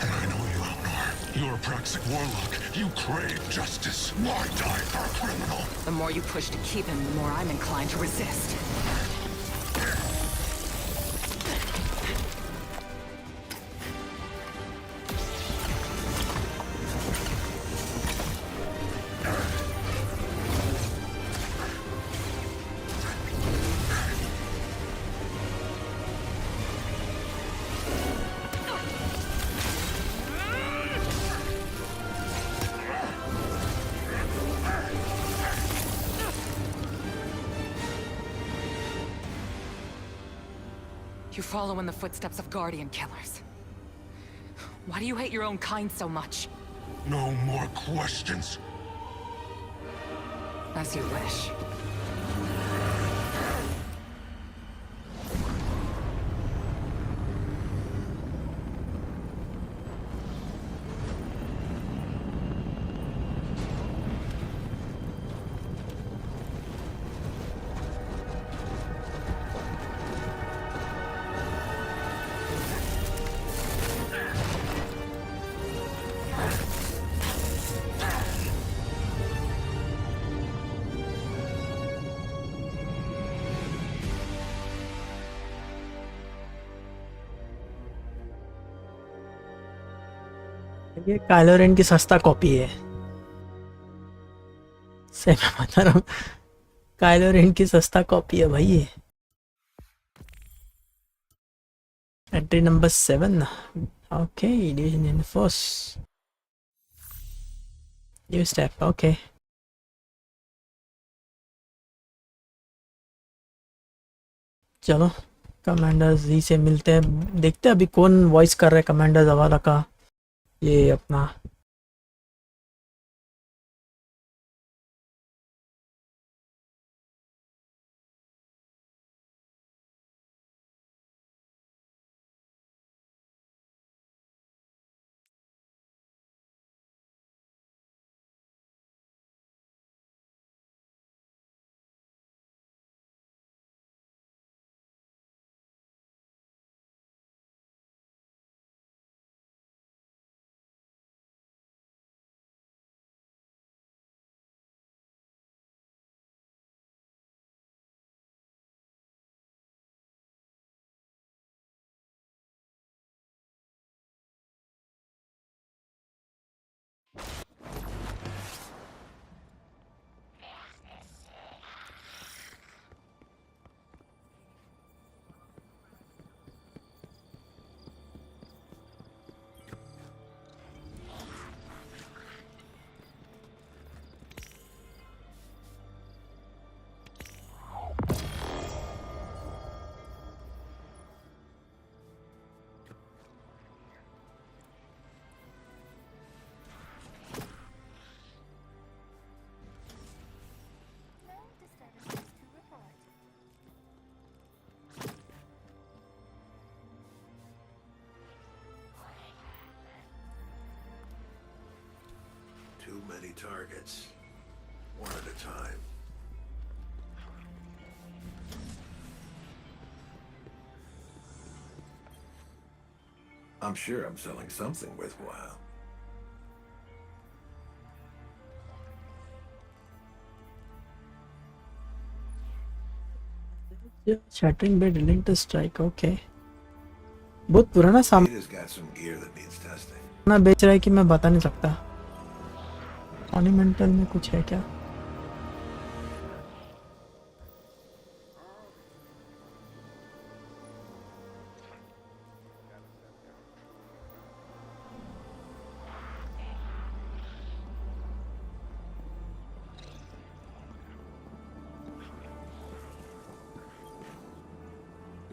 And I know you, Elnor. You're a Praxic warlock. You crave justice. Why die for a criminal? The more you push to keep him, the more I'm inclined to resist. You follow in the footsteps of Guardian killers. Why do you hate your own kind so much? No more questions. As you wish. ये Kylo rain की सस्ता copy है। सही मैं बता रहा हूँ, Kylo rain की सस्ता कॉपी है भाई ये। Entry number 7। Okay, division in force, new step. Okay, चलो कमांडर जी से मिलते हैं। देखते हैं अभी कौन वॉइस कर रहा है कमांडर जवाला का। ये अपना Too many targets. One at a time. I'm sure I'm selling something worthwhile. Shattering bad relentless strike, okay. बहुत पुराना सामान Ada's got some gear that needs testing. ना बेच रहा है कि मैं बता नहीं सकता। मॉन्यूमेंटल में कुछ है क्या?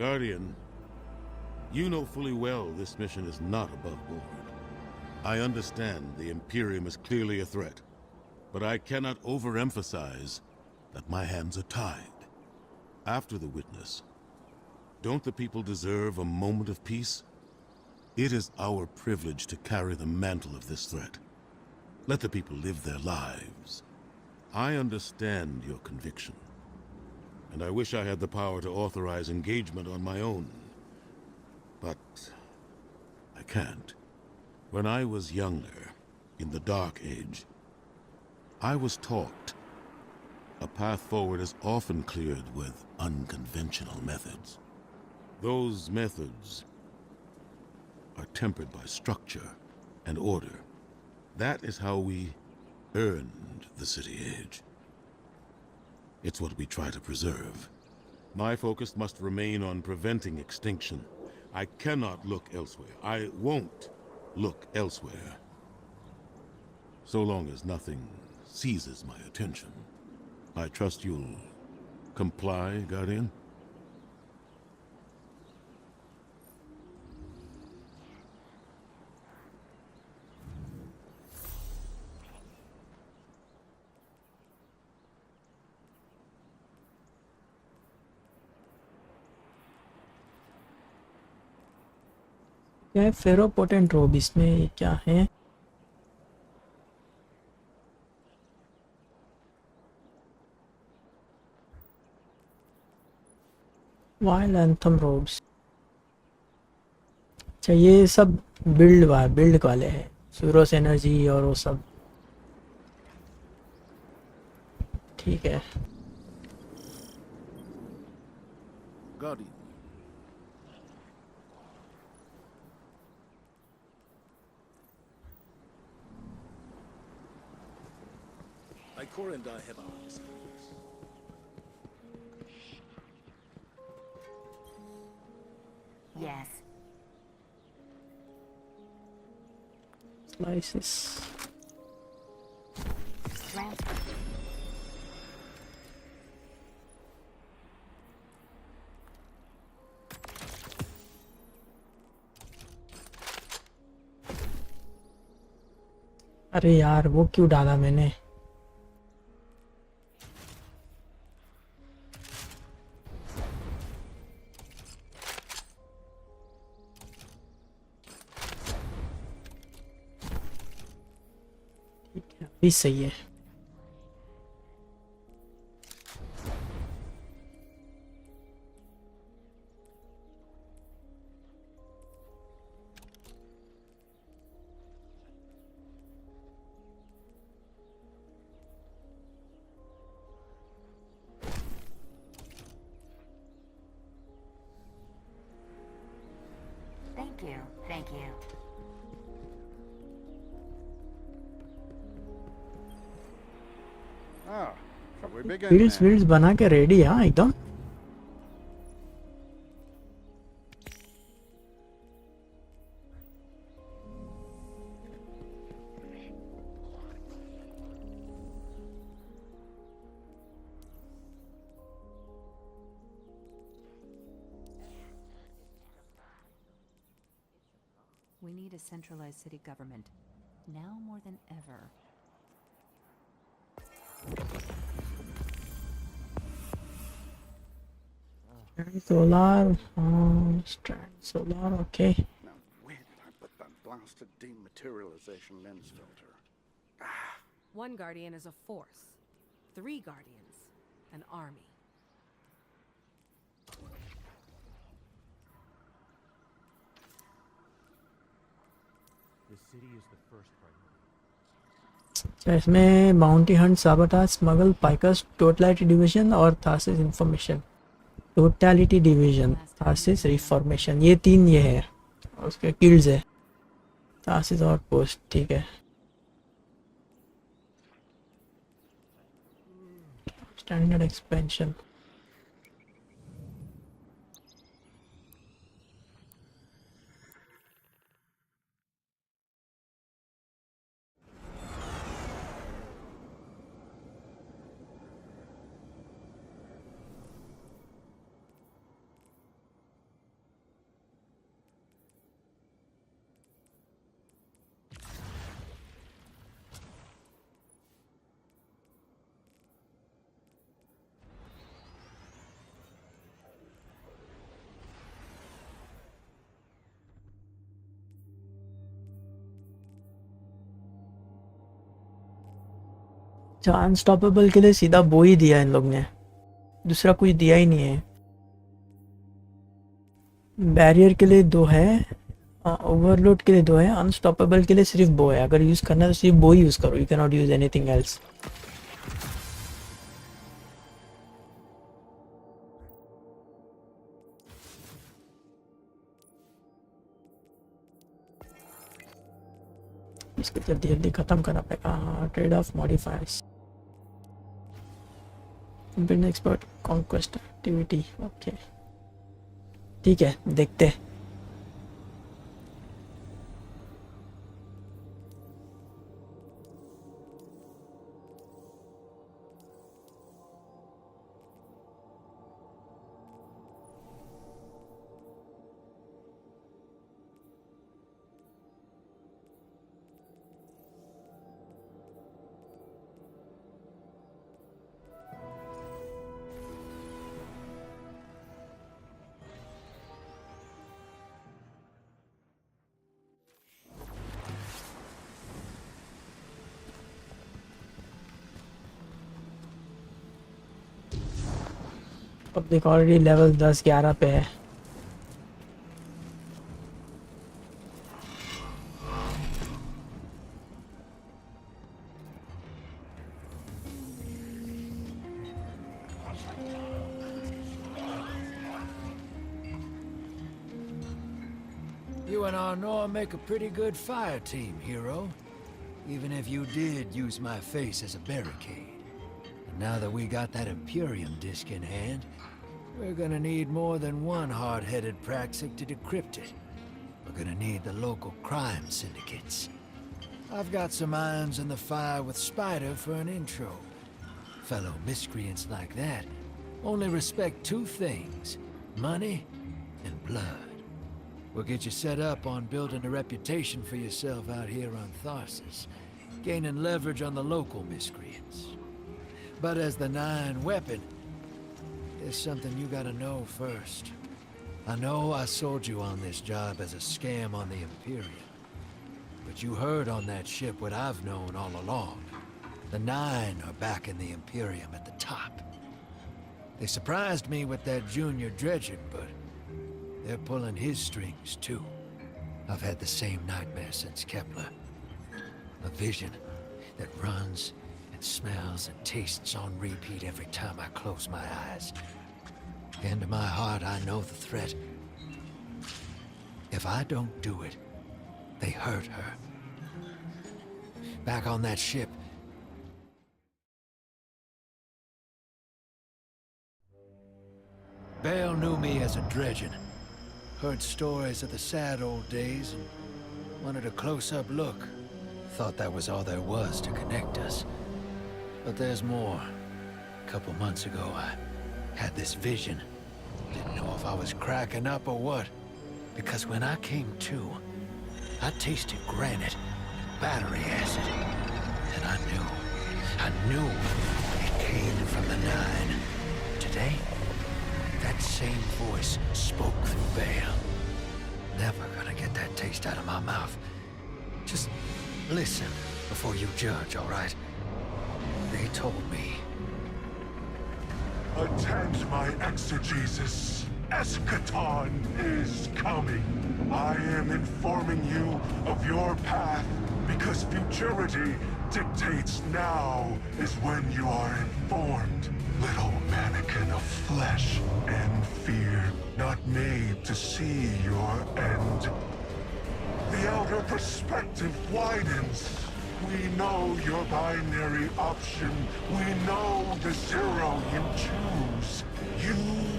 Guardian, you know fully well this mission is not above board. I understand the Imperium is clearly a threat, but I cannot overemphasize that my hands are tied. After the witness, don't the people deserve a moment of peace? It is our privilege to carry the mantle of this threat. Let the people live their lives. I understand your conviction, and I wish I had the power to authorize engagement on my own. But I can't. When I was younger, in the Dark Age, I was taught a path forward is often cleared with unconventional methods. Those methods are tempered by structure and order. That is how we earned the City Age. It's what we try to preserve. My focus must remain on preventing extinction. I cannot look elsewhere. I won't look elsewhere. So long as nothing seizes my attention. I trust you'll comply, Guardian? क्या है फेरोपोटेंट रोब, इसमें क्या है? Wild anthem ropes. अच्छा ये सब build वाले हैं, सूरोस एनर्जी और वो सब, ठीक है। Guardian. Ikora and I have our discussions. Yes. Slices. Transfer. अरे यार वो क्यों डाला मैंने? भी सही है। Thank you. Thank you. Ah, shall we begin fields then? Fields बना के रेडी है हाँ एकदम। We need a centralized city government, now more than ever. Solar, strand solar, okay. Now, where did I put that blasted dematerialization lens filter? One guardian is a force. 3 guardians, an army. The city is the first priority. इसमें bounty hunt, sabotage, smuggle, पाइकर्स, totality division और थासिस information. Totality division, थासिस reformation, ये 3 ये है। उसके kills है, थासिस और पोस्ट, ठीक है। स्टैंडर्ड एक्सपेंशन, अनस्टॉपेबल के लिए सीधा वो ही दिया इन लोग ने, दूसरा कुछ दिया ही नहीं है। बैरियर के लिए 2 है, ओवरलोड के लिए 2 है, अनस्टॉपेबल के लिए सिर्फ वो है। अगर यूज़ करना है तो सिर्फ वो ही यूज़ करो, you can not use anything else. इसको जल्दी जल्दी ख़त्म करना पड़ेगा। Trade off modifiers, build expert, conquest activity, okay ठीक है, देखते हैं। पब्लिक ऑलरेडी लेवल 10-11 पे है। You and Arnor make a pretty good fire team, hero. Even if you did use my face as a barricade. And now that we got that Imperium disc in hand, we're gonna need more than one hard-headed praxic to decrypt it. We're gonna need the local crime syndicates. I've got some irons in the fire with Spider for an intro. Fellow miscreants like that only respect 2 things: money and blood. We'll get you set up on building a reputation for yourself out here on Tharsis, gaining leverage on the local miscreants. But as the 9 weapon, there's something you gotta know first. I know I sold you on this job as a scam on the Imperium, but you heard on that ship what I've known all along. The 9 are backing the Imperium at the top. They surprised me with that junior dredging, but they're pulling his strings too. I've had the same nightmare since Kepler. A vision that runs and smells and tastes on repeat every time I close my eyes. And in my heart, I know the threat. If I don't do it, they hurt her. Back on that ship, Bale knew me as a dredgen. Heard stories of the sad old days and wanted a close-up look. Thought that was all there was to connect us. But there's more. A couple months ago, I had this vision. Didn't know if I was cracking up or what. Because when I came to, I tasted granite and battery acid. And I knew it came from the 9. Today, that same voice spoke through Bale. Never gonna get that taste out of my mouth. Just listen before you judge, all right? They told me. Attend my exegesis. Eschaton is coming. I am informing you of your path Because futurity dictates now is when you are informed. Little mannequin of flesh and fear, not made to see your end. The outer perspective widens. We know your binary option. We know the zero you choose. You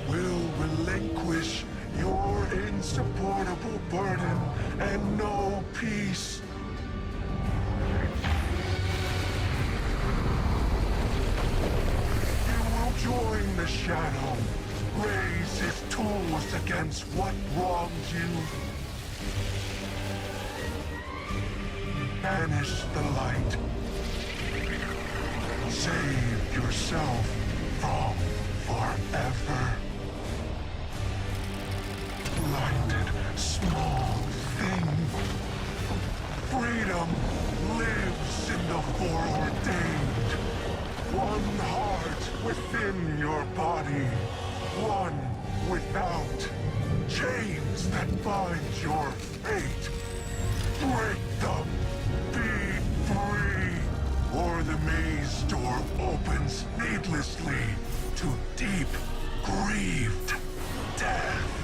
will relinquish your insupportable burden and no peace. You will join the shadow, raise his tools against what wronged you. Banish the light. Save yourself from forever. Blinded, small thing. Freedom lives in the foreordained. One heart within your body. One without. Chains that bind your fate. Break them. Be free. Or the maze door opens needlessly to deep, grieved death.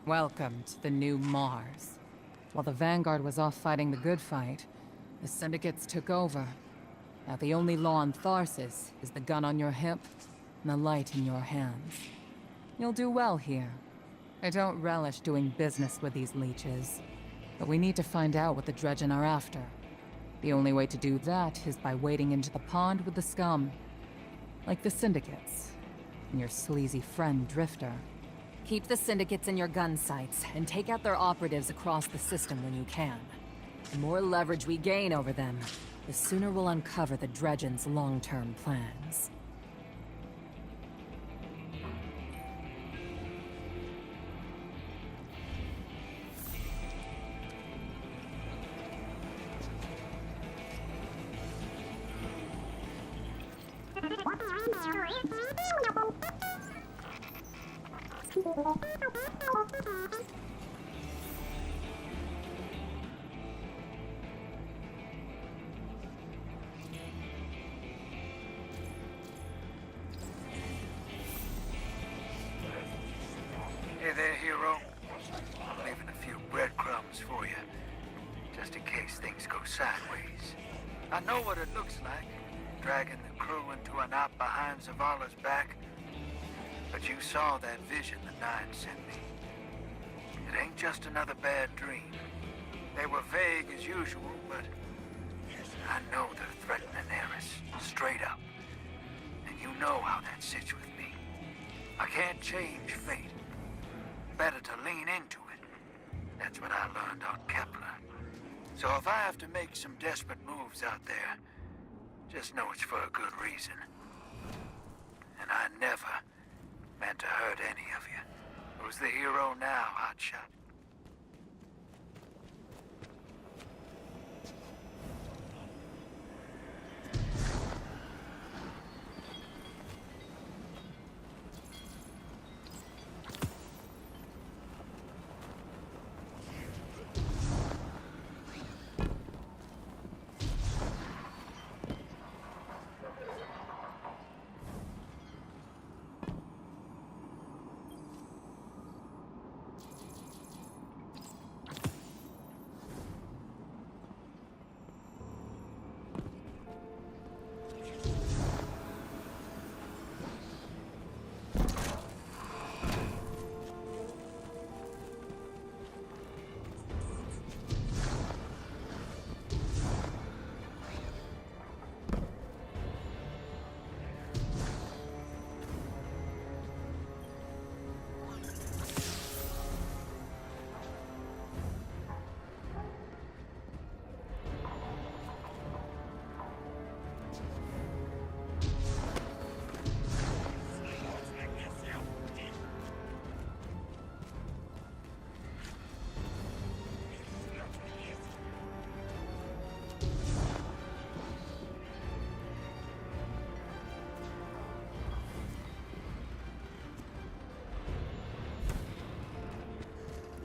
Welcome to the new Mars. While the Vanguard was off fighting the good fight, the Syndicates took over. Now the only law on Tharsis is the gun on your hip and the light in your hands. You'll do well here. I don't relish doing business with these leeches, but we need to find out what the Dredgen are after. The only way to do that is by wading into the pond with the scum. Like the Syndicates, and your sleazy friend Drifter. Keep the Syndicates in your gun sights, and take out their operatives across the system when you can. The more leverage we gain over them, the sooner we'll uncover the Dredgen's long-term plans. Hey there, hero. I'm leaving a few breadcrumbs for you, just in case things go sideways. I know what it looks like, dragging the crew into a knot behind Zavala's back. But you saw that vision the Nine sent me. It ain't just another bad dream. They were vague as usual, but I know they're threatening Eris, straight up. And you know how that sits with me. I can't change fate. Better to lean into it. That's what I learned on Kepler. So if I have to make some desperate moves out there, just know it's for a good reason. And I never meant to hurt any of you. Who's the hero now, Hotshot?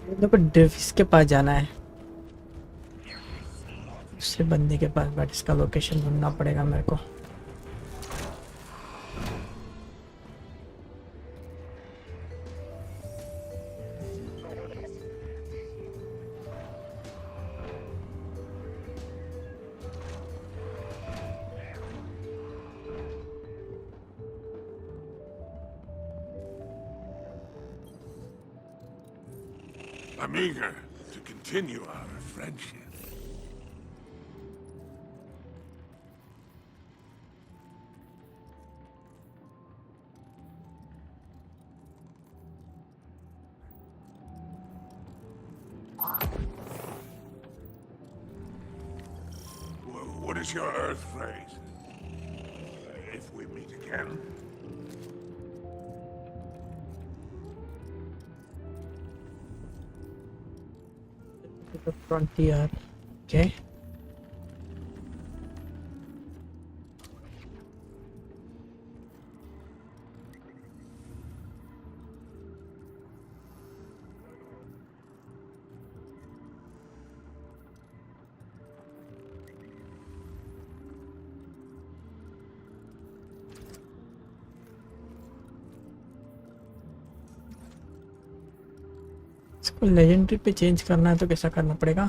मेरे को ड्रिफ्स के पास जाना है, दूसरे बंदे के पास, but इसका location ढूंढना पड़ेगा मेरे को। I'm eager to continue our friendship. What is your Earth phrase? If we meet again? The frontier. Okay. इसको लेजेंडरी पे चेंज करना है तो कैसा करना पड़ेगा?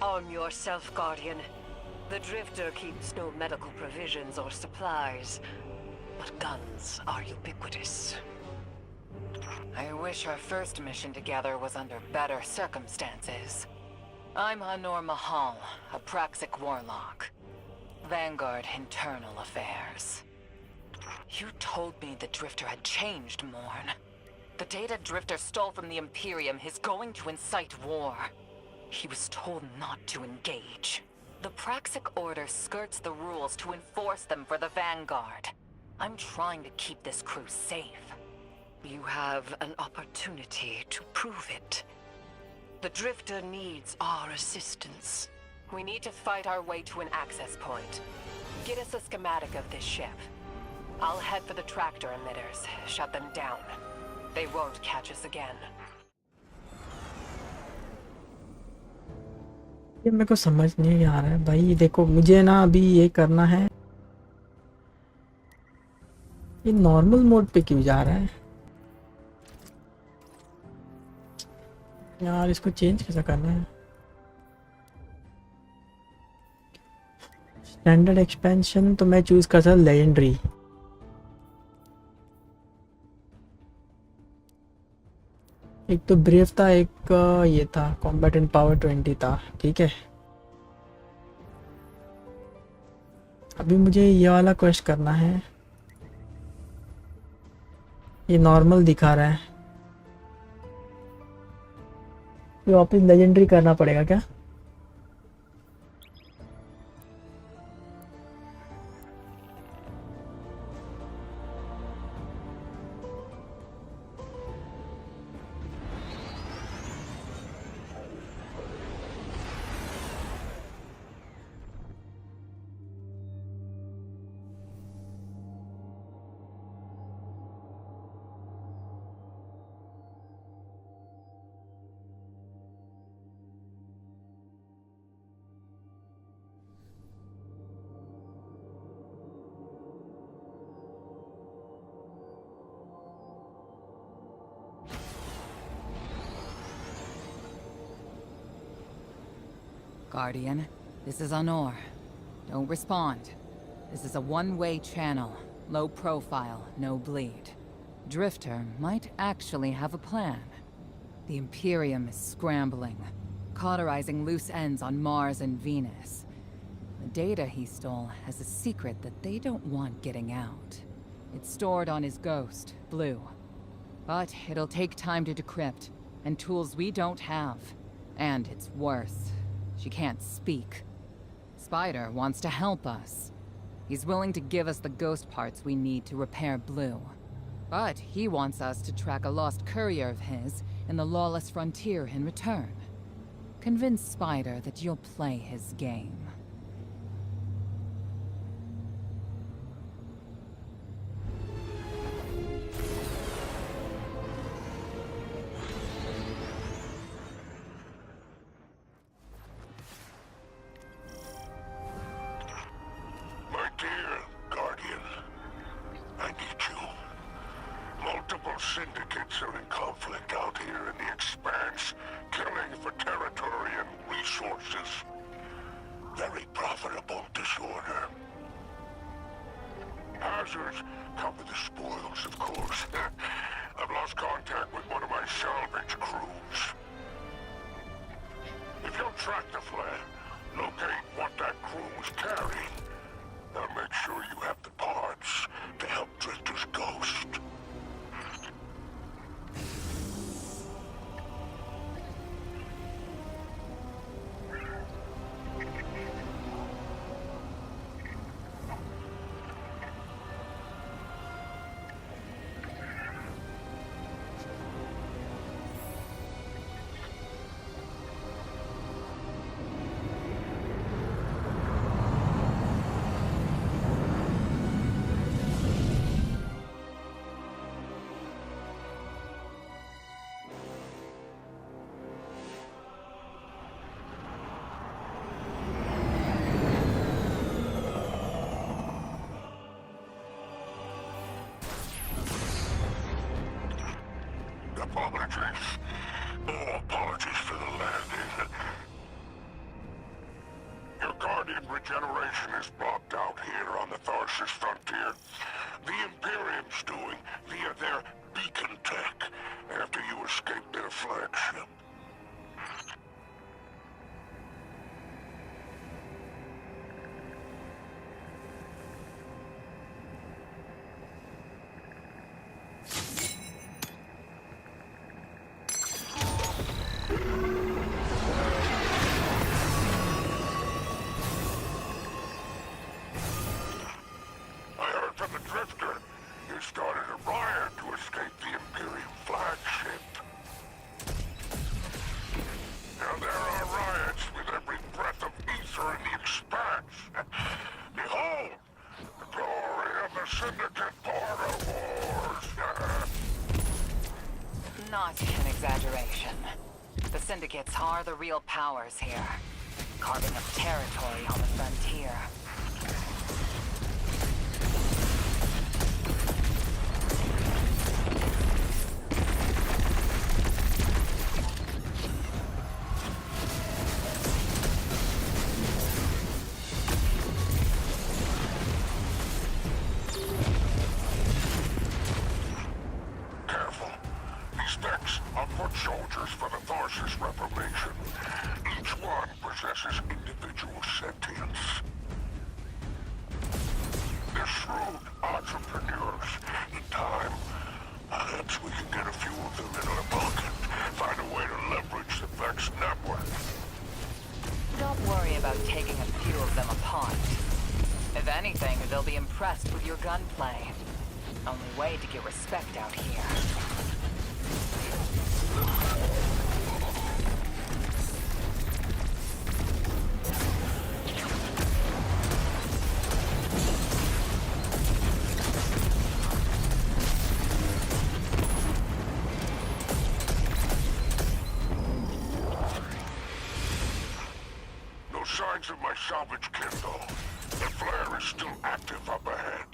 Arm yourself, Guardian. The Drifter keeps no medical provisions or supplies, but guns are ubiquitous. I wish our first mission together was under better circumstances. I'm Honor Mahal, a Praxic warlock. Vanguard Internal Affairs. You told me the Drifter had changed, Morn. The data Drifter stole from the Imperium is going to incite war. He was told not to engage. The Praxic Order skirts the rules to enforce them for the Vanguard. I'm trying to keep this crew safe. You have an opportunity to prove it. The Drifter needs our assistance. We need to fight our way to an access point. Get us a schematic of this ship. I'll head for the tractor emitters, shut them down. They won't catch us again. ये मेरे को समझ नहीं आ रहा है भाई। देखो मुझे ना अभी ये करना है, ये नॉर्मल मोड पे क्यों जा रहा है यार? इसको चेंज कैसे करना है? स्टैंडर्ड एक्सपेंशन तो मैं चूज कर सकता लेजेंडरी। एक तो ब्रेव था, एक ये था कॉम्बैटेंट पावर 20 था, ठीक है। अभी मुझे ये वाला क्वेश्चन करना है। ये नॉर्मल दिखा रहा है, ये वापस लेजेंडरी करना पड़ेगा क्या? Guardian, this is Honor. Don't respond. This is a one-way channel. Low profile, no bleed. Drifter might actually have a plan. The Imperium is scrambling, cauterizing loose ends on Mars and Venus. The data he stole has a secret that they don't want getting out. It's stored on his ghost, Blue. But it'll take time to decrypt, and tools we don't have. And it's worse. She can't speak. Spider wants to help us. He's willing to give us the ghost parts we need to repair Blue. But he wants us to track a lost courier of his in the lawless frontier in return. Convince Spider that you'll play his game. My dear Guardian, I need you. Multiple syndicates are in conflict out here in the Expanse, killing for territory and resources. Very profitable disorder. Hazards come with the spoils, of course. I've lost contact with one of my salvage crews. If you'll track the flare, locate what that crew was carrying, I'll make sure you have the parts to help Drifter's ghost. Apologies. Oh, apologies for the landing. Your Guardian regeneration is blocked out here on the Tharsis frontier. The Imperium's doing via their beacon tech after you escape their flagship. Not an exaggeration. The syndicates are the real powers here, carving up territory on the frontier. If anything, they'll be impressed with your gunplay. Only way to get respect out here. No signs of my salvage kit, though. The flare is still active up ahead.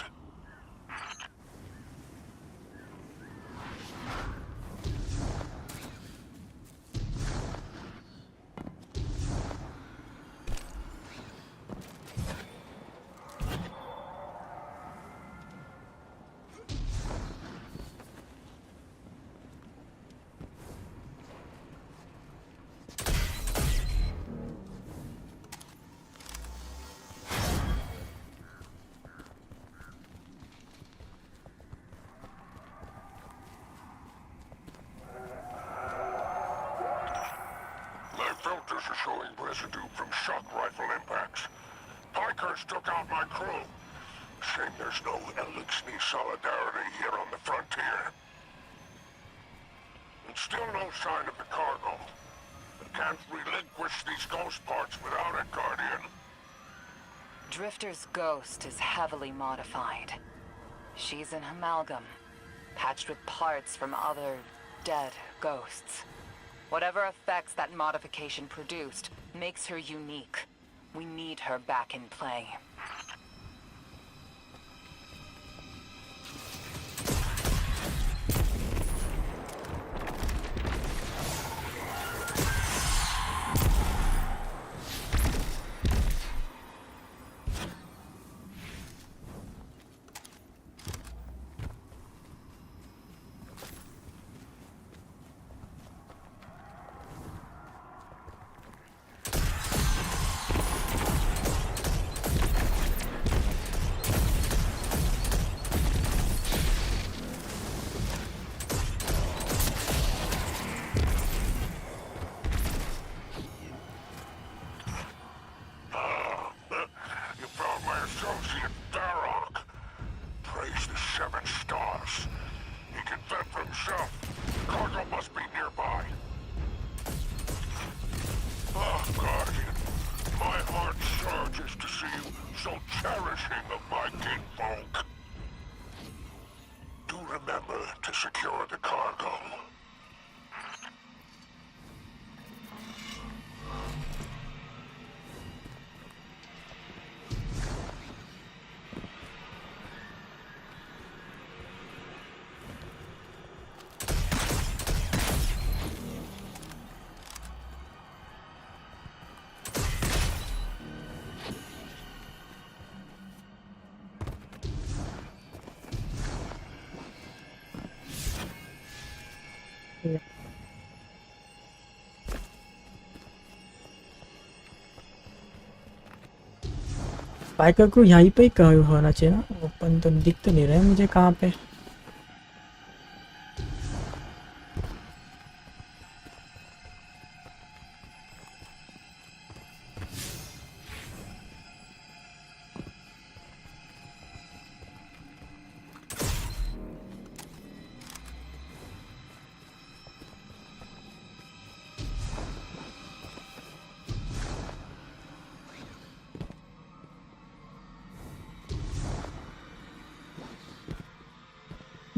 my crew. Shame there's no Elixir solidarity here on the frontier. And still no sign of the cargo. I can't relinquish these ghost parts without it, Guardian. Drifter's ghost is heavily modified. She's an amalgam, patched with parts from other dead ghosts. Whatever effects that modification produced makes her unique. We need her back in play. Biker crew यहीं पे ही कहीं होना चाहिए ना, open तो दिख तो नहीं रहा है मुझे कहाँ पे।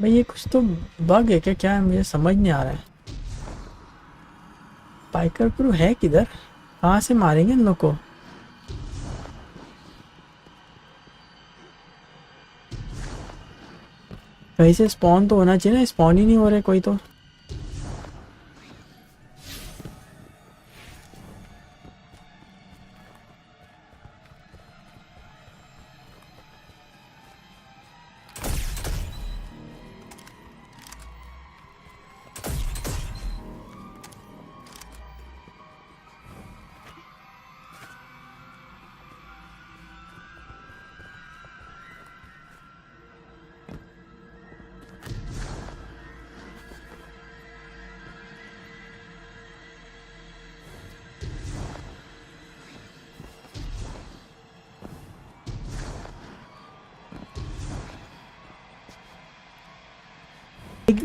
भाई ये कुछ तो बग है क्या है, मुझे समझ नहीं आ रहा है। बाइकर क्रू है किधर, कहाँ से मारेंगे इन लोग को? कहीं से स्पॉन तो होना चाहिए ना, स्पॉन ही नहीं हो रहे कोई तो।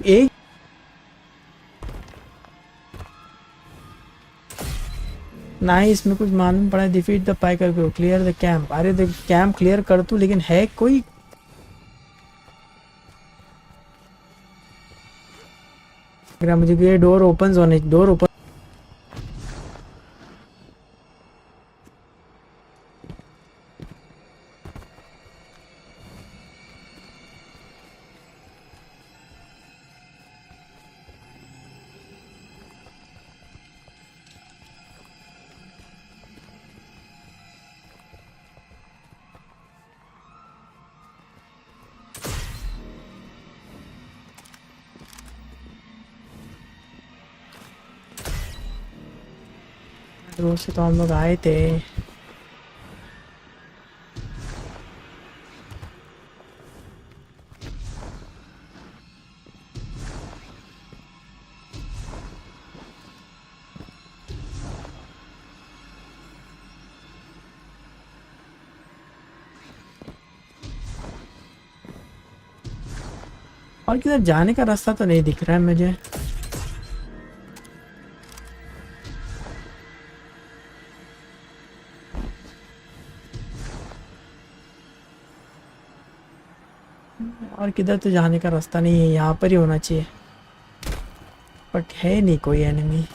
एक नहीं, इसमें कुछ मालूम पड़ा है। Defeat the biker crew, clear the camp. अरे देख कैंप क्लियर कर तू, लेकिन है कोई? मुझे ये डोर ओपन होने, डोर ओपन। रोड से तो हम लोग आए थे। और किधर जाने का रास्ता तो नहीं दिख रहा है मुझे। और किधर तो जाने का रास्ता नहीं है, यहाँ पर ही होना चाहिए, बट है नहीं कोई एनिमी।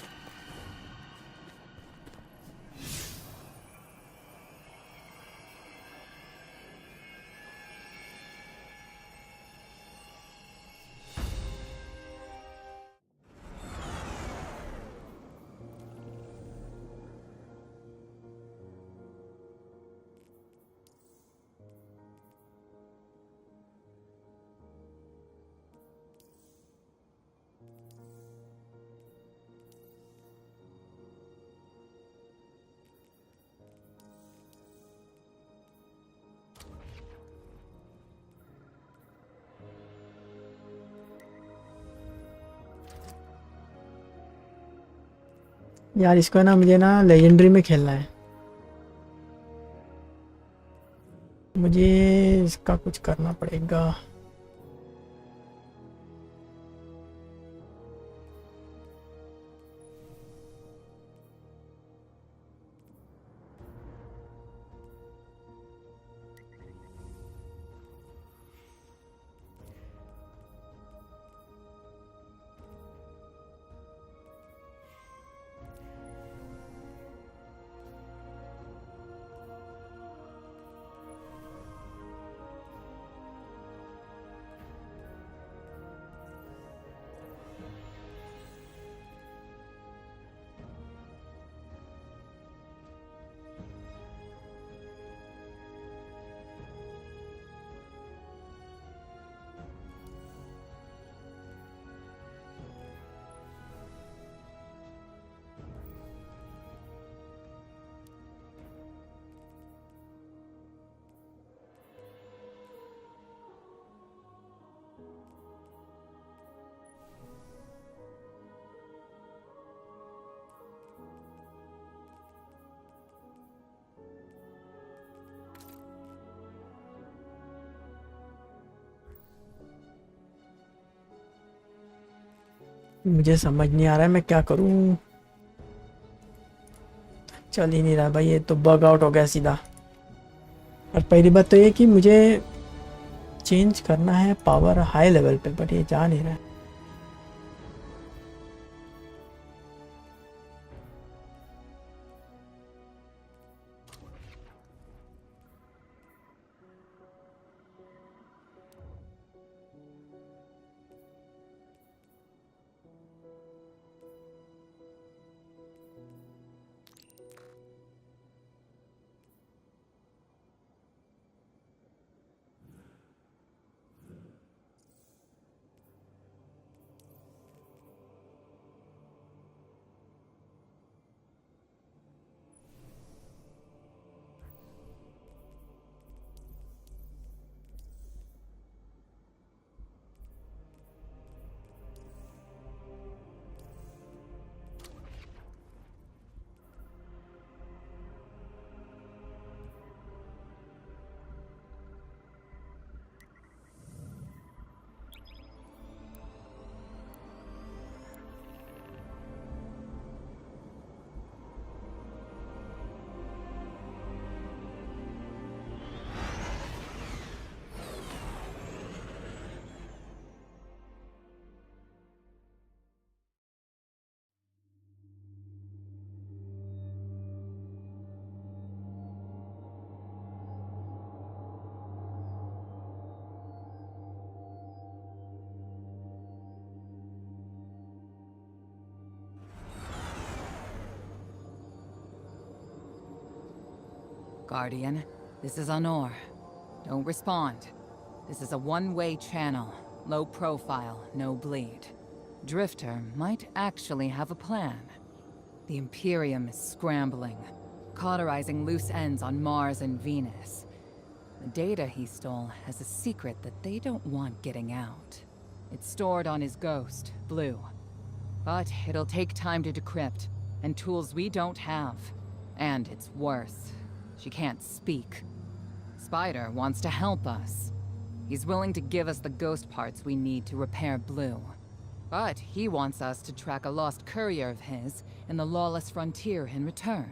यार इसको ना मुझे ना लेजेंडरी में खेलना है, मुझे इसका कुछ करना पड़ेगा। मुझे समझ नहीं आ रहा है मैं क्या करूं, चल ही नहीं रहा भाई, ये तो बग आउट हो गया सीधा। और पहली बात तो ये कि मुझे चेंज करना है पावर हाई लेवल पे, बट ये जा नहीं रहा है। Guardian, this is Honor. Don't respond. This is a one-way channel. Low profile, no bleed. Drifter might actually have a plan. The Imperium is scrambling, cauterizing loose ends on Mars and Venus. The data he stole has a secret that they don't want getting out. It's stored on his ghost, Blue. But it'll take time to decrypt, and tools we don't have. And it's worse. She can't speak. Spider wants to help us. He's willing to give us the ghost parts we need to repair Blue. But he wants us to track a lost courier of his in the lawless frontier in return.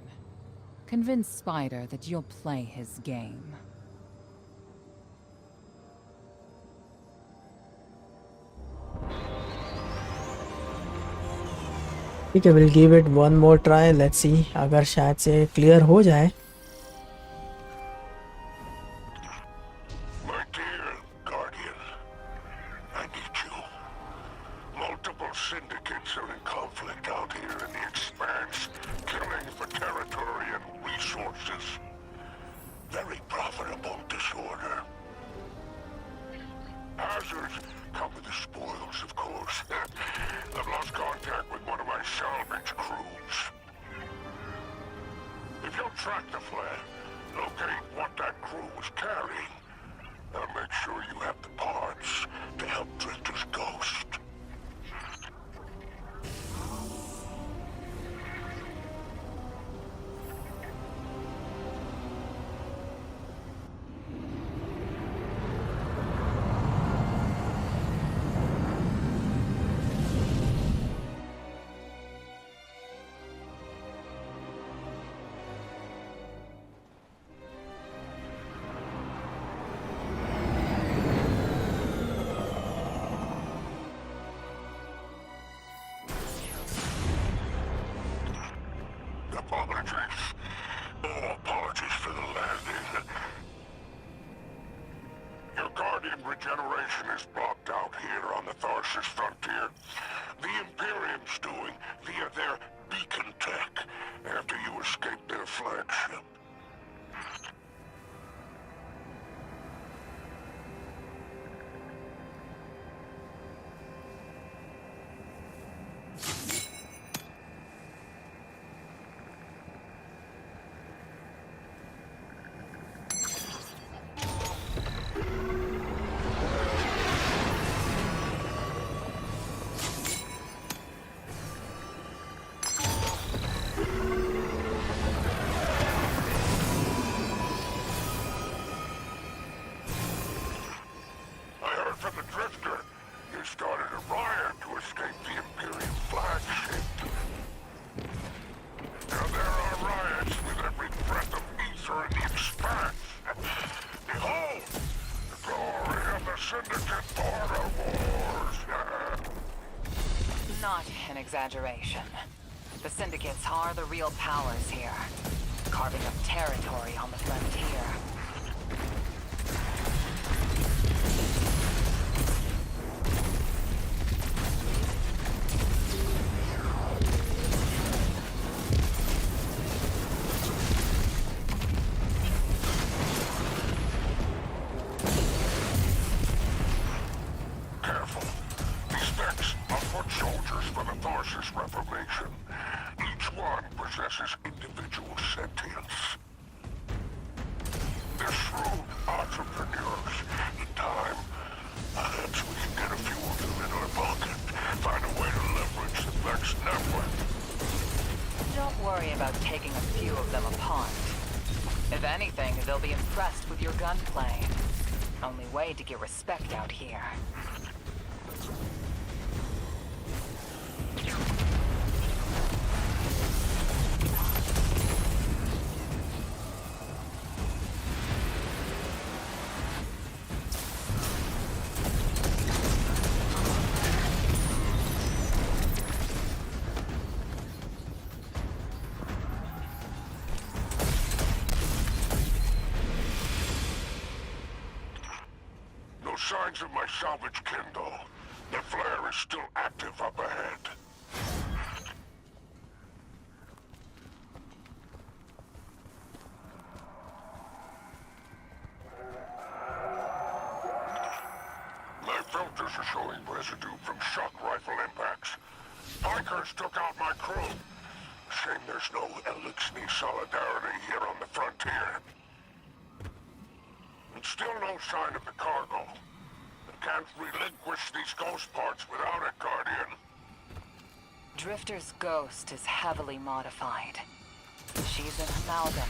Convince Spider that you'll play his game. ठीक है, we'll give it one more try. Let's see अगर शायद से clear हो जाए. My dear Guardian, I need you. Multiple syndicates are in conflict out here in the Expanse, killing for territory and resources. Very profitable disorder. Hazards come with the spoils, of course. I've lost contact with one of my salvage crews. If you'll track the flare, locate what that crew was carrying, I'll make sure you have the parts to help Drifter's ghost. Apologies. Oh, apologies for the landing. Your Guardian regeneration is blocked out here on the Tharsis frontier. The Imperium's doing via their beacon tech after you escape their flagship. From the Drifter, you started a riot to escape the Imperium flagship. Now there are riots with every breath of ether in the Expanse. Behold, the glory of the Syndicate border wars. Not an exaggeration. The syndicates are the real powers here, carving up territory on the frontier. Careful. These mechs are foot soldiers for the Tharsis Reformation. Each one possesses individual sentience. They're shrewd entrepreneurs. In time, perhaps we can get a few of them in our pocket. Find a way to leverage the mech's network. Don't worry about taking a few of them apart. If anything, they'll be impressed with your gunplay. Only way to get respect out here. Signs of my salvage kindle. The flare is still active up ahead. My filters are showing residue from shock rifle impacts. Pikers took out my crew. Shame there's no Elixir solidarity here on the frontier. And still no sign of the cargo. Can't relinquish these ghost parts without it, Guardian. Drifter's ghost is heavily modified. She's an amalgam,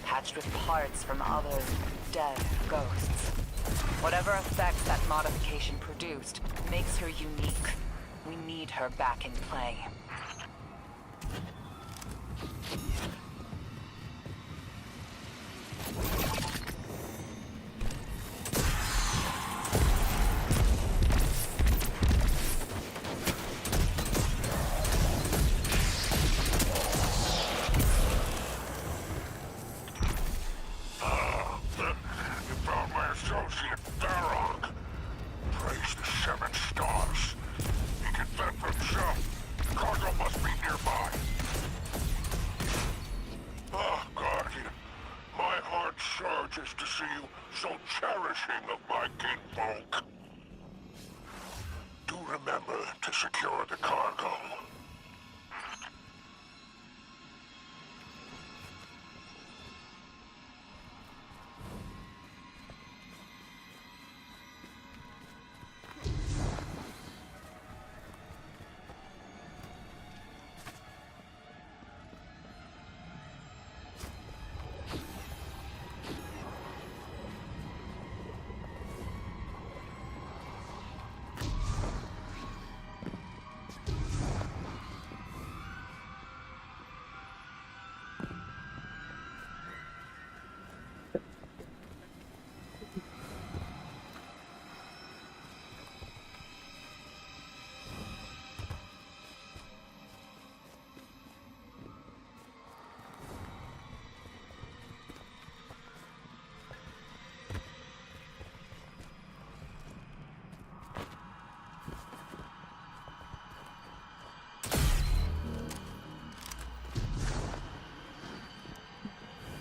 patched with parts from other dead ghosts. Whatever effects that modification produced makes her unique. We need her back in play.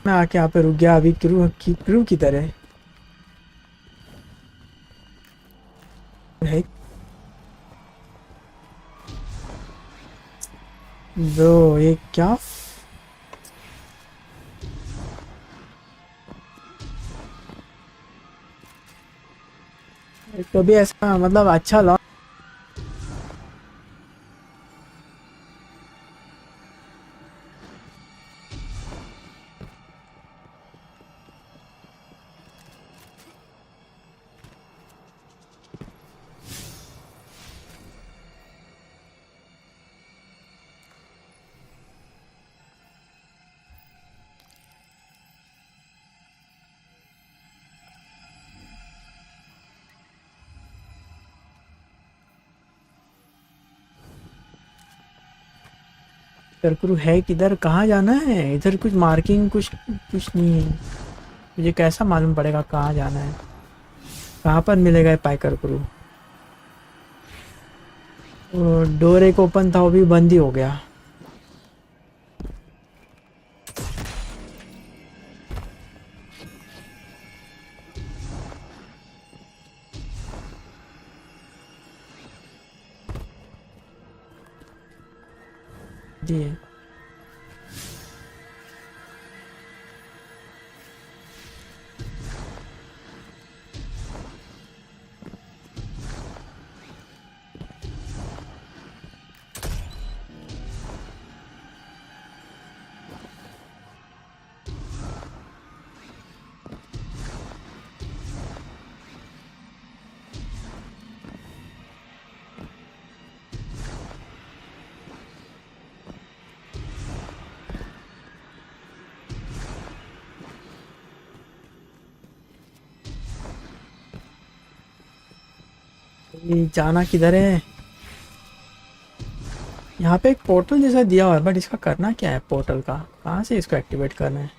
मैं आके यहाँ पे रुक गया अभी crew की तरह है। ब्रो ये क्या तो भी ऐसा मतलब अच्छा लॉन्च क्रू है किधर, कहाँ जाना है? इधर कुछ मार्किंग कुछ नहीं है। मुझे कैसा मालूम पड़ेगा कहाँ जाना है, कहाँ पर मिलेगा पाइकर क्रू? डोर एक ओपन था वो भी बंद ही हो गया। दिए ये जाना किधर है? यहाँ पे एक पोर्टल जैसा दिया हुआ है बट इसका करना क्या है? पोर्टल का कहाँ से इसको एक्टिवेट करना है?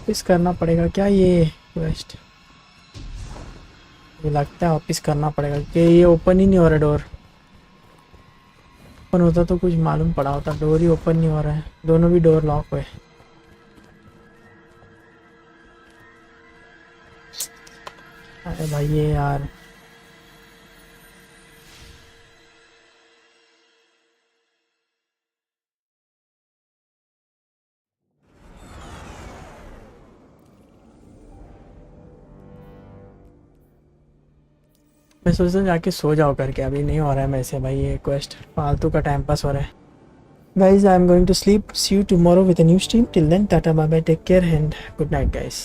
वापस करना पड़ेगा क्या ये क्वेस्ट? ये लगता है वापस करना पड़ेगा कि ये ओपन ही नहीं हो रहा डोर। ओपन होता तो कुछ मालूम पड़ा होता, डोर ही ओपन नहीं हो रहा है, दोनों भी डोर लॉक हुए। अरे भाई ये यार मैं सोचता हूँ जाके सो जाओ करके, अभी नहीं हो रहा है मेरे से भाई ये क्वेस्ट, फालतू का टाइम पास हो रहा है। Guys I am going to sleep, see you tomorrow with a new stream, till then tata bye bye, take care and good night guys.